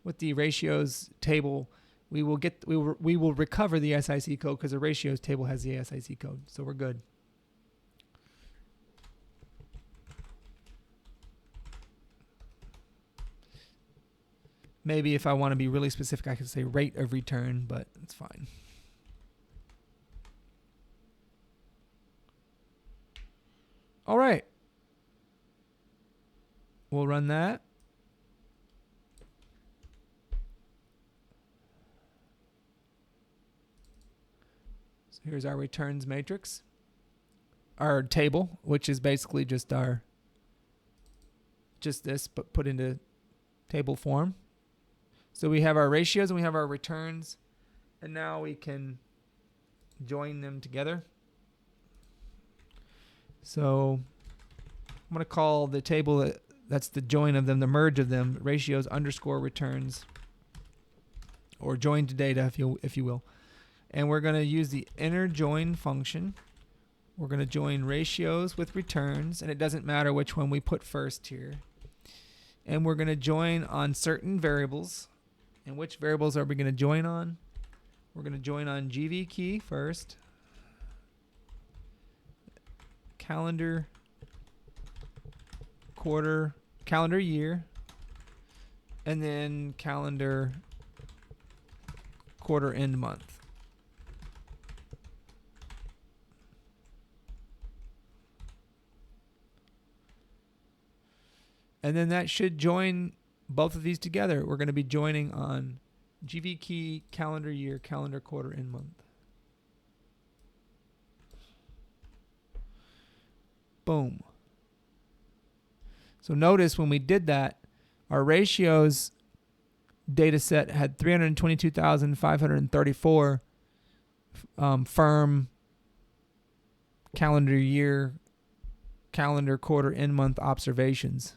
with the ratios table, we will recover the SIC code, because the ratios table has the SIC code. So we're good. Maybe if I want to be really specific, I could say rate of return, but it's fine. All right. We'll run that. So here's our returns matrix. Our table, which is basically just this, but put into table form. So we have our ratios and we have our returns, and now we can join them together. So I'm going to call the table that's the join of them, the merge of them, ratios underscore returns, or join to data, if you will. And we're going to use the inner join function. We're going to join ratios with returns, and it doesn't matter which one we put first here. And we're going to join on certain variables. And which variables are we going to join on? We're going to join on GV key first, calendar quarter, calendar year, and then calendar quarter, end month. And then that should join both of these together. We're going to be joining on GV key, calendar year, calendar quarter, end month. Boom. So notice when we did that, our ratios data set had 322,534 firm calendar year, calendar quarter, end month observations.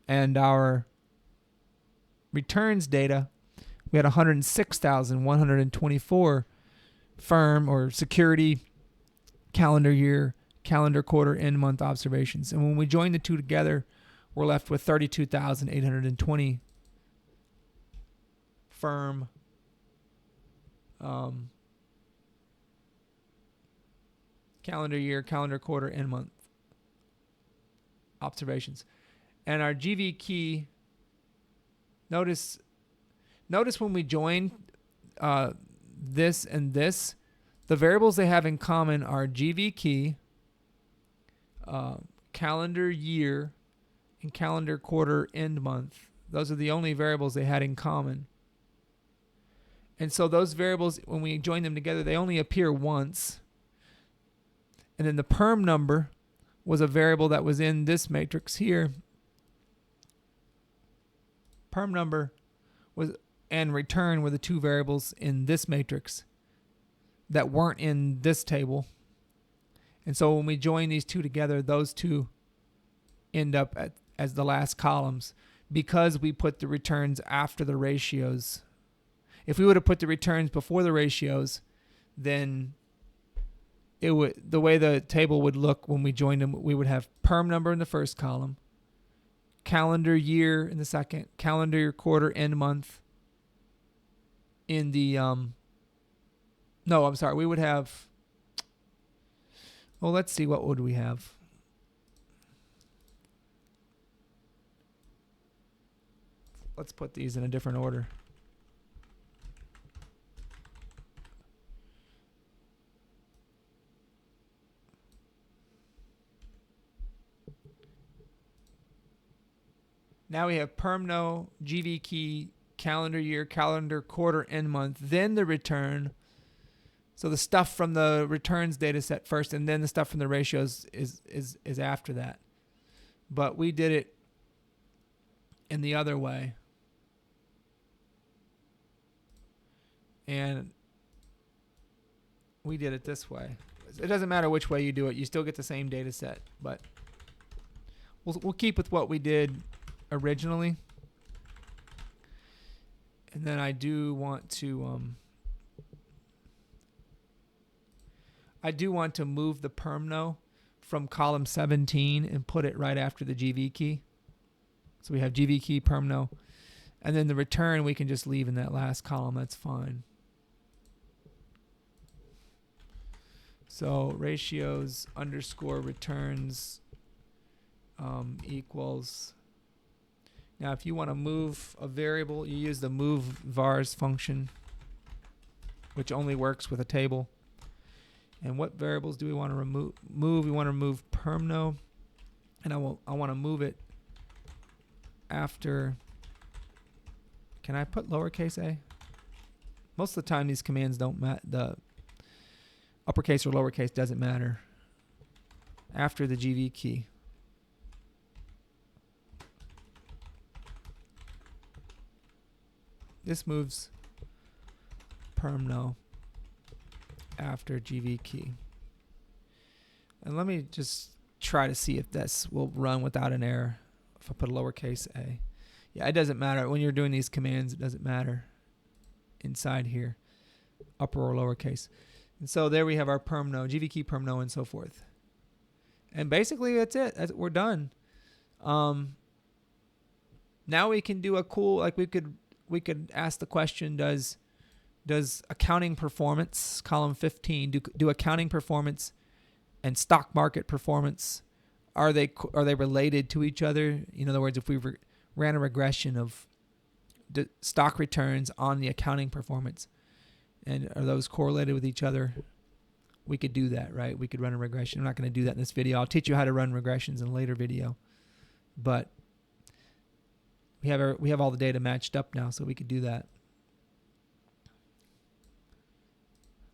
And our returns data, we had 106,124 firm or security calendar year, calendar quarter, end month observations. And when we join the two together, we're left with 32,820 firm calendar year, calendar quarter, end month observations. And our GV key, notice when we join this and this, the variables they have in common are GV key, calendar year, and calendar quarter, end month. Those are the only variables they had in common. And so those variables, when we join them together, they only appear once. And then the perm number was a variable that was in this matrix here. Perm number was and return were the two variables in this matrix that weren't in this table. And so when we join these two together, those two end up as the last columns, because we put the returns after the ratios. If we would have put the returns before the ratios, then it would, the way the table would look when we joined them, we would have perm number in the first column, calendar year in the second, calendar year, quarter, end month in the no, I'm sorry, we would have, well, let's see, what would we have? Let's put these in a different order. Now we have permno, GV key, calendar year, calendar, quarter, end month, then the return. So the stuff from the returns data set first, and then the stuff from the ratios is after that. But we did it in the other way. And we did it this way. It doesn't matter which way you do it. You still get the same data set. But we'll keep with what we did originally. And then I do want to move the permno from column 17 and put it right after the GV key. So we have GV key, permno, and then the return we can just leave in that last column. That's fine. So ratios underscore returns equals. Now, if you want to move a variable, you use the move vars function, which only works with a table. And what variables do we want to remove? We want to remove permno, and I want to move it after. Can I put lowercase a? Most of the time, these commands don't matter. The uppercase or lowercase doesn't matter. After the GV key. This moves permno after GV key. And let me just try to see if this will run without an error. If I put a lowercase a. Yeah, it doesn't matter. When you're doing these commands, it doesn't matter inside here, upper or lowercase. And so there we have our permno, GV key, permno, and so forth. And basically that's it. We're done. Now we can do a cool, like we could ask the question, does accounting performance, column 15, do accounting performance and stock market performance, are they related to each other? In other words, if we ran a regression of the stock returns on the accounting performance, and are those correlated with each other? We could do that, right? We could run a regression. I'm not going to do that in this video. I'll teach you how to run regressions in a later video. But we have all the data matched up now, so we could do that.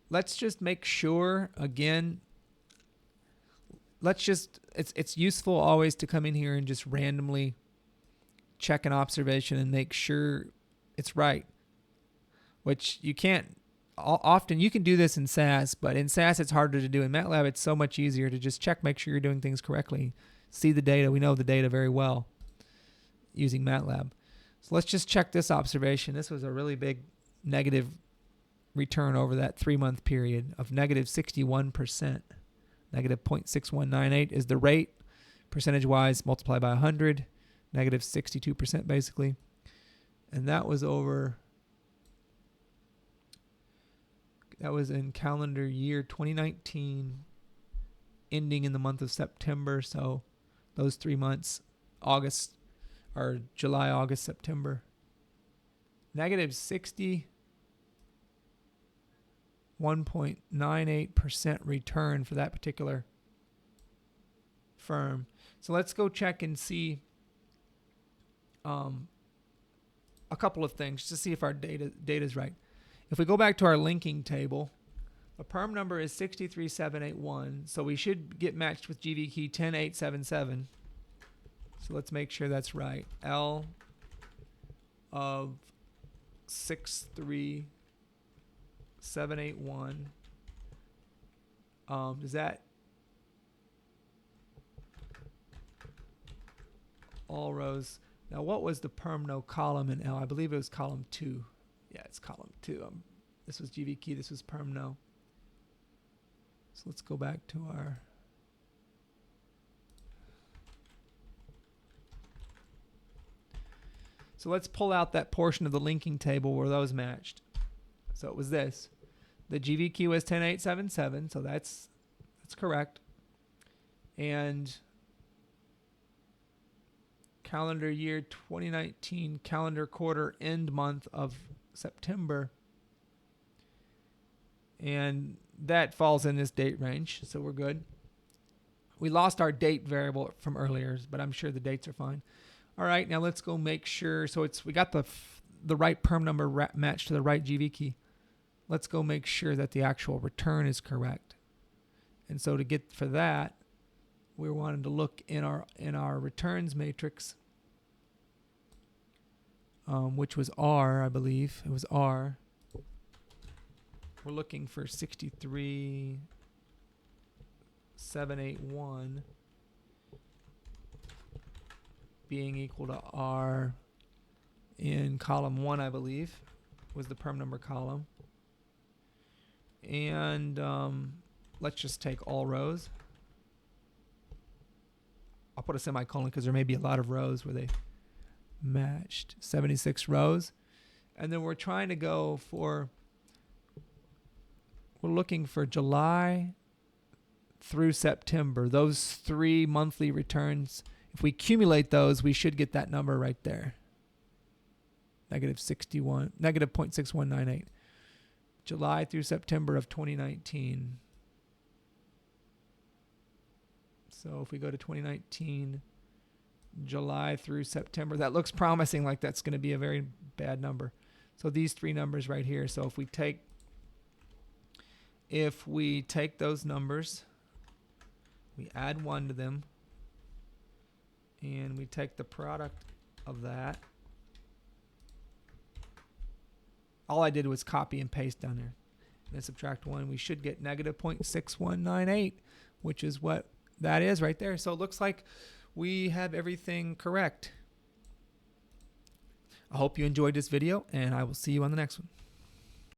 Let's just make sure, again, it's useful always to come in here and just randomly check an observation and make sure it's right, which you can't. Often you can do this in SAS, but in SAS it's harder to do. In Matlab it's so much easier to just check, make sure you're doing things correctly. See the data. We know the data very well using Matlab. So let's just check this observation. This was a really big negative return over that 3-month period of negative 61%. Negative 0.6198 is the rate, percentage-wise multiplied by 100. Negative 62% basically. And that was over... That was in calendar year 2019, ending in the month of September. So those 3 months, August, or July, August, September. Negative 61.98% return for that particular firm. So let's go check and see a couple of things to see if our data is right. If we go back to our linking table, the perm number is 63781, so we should get matched with GV key 10877. So let's make sure that's right. L of 63781. Does that all rows? Now, what was the permno column in L? I believe it was column 2. Yeah, it's column 2. This was GV key. This was permno. So let's go back to our... So let's pull out that portion of the linking table where those matched. So it was this. The GVQ was 10877, so that's correct. And calendar year 2019, calendar quarter end month of September. And that falls in this date range, so we're good. We lost our date variable from earlier, but I'm sure the dates are fine. All right, now let's go make sure. So we got the right perm number matched to the right GV key. Let's go make sure that the actual return is correct. And so to get for that, we wanted to look in our returns matrix, which was R, I believe. It was R. We're looking for 63781 being equal to R in column 1, I believe, was the perm number column. And let's just take all rows. I'll put a semicolon because there may be a lot of rows where they matched. 76 rows. And then we're trying to go for, we're looking for July through September. Those 3 monthly returns. If we accumulate those, we should get that number right there. Negative 0.6198. July through September of 2019. So if we go to 2019, July through September, that looks promising, like that's going to be a very bad number. So these 3 numbers right here. So if we take those numbers, we add 1 to them, and we take the product of that. All I did was copy and paste down there. And then subtract 1. We should get negative 0.6198, which is what that is right there. So it looks like we have everything correct. I hope you enjoyed this video, and I will see you on the next one.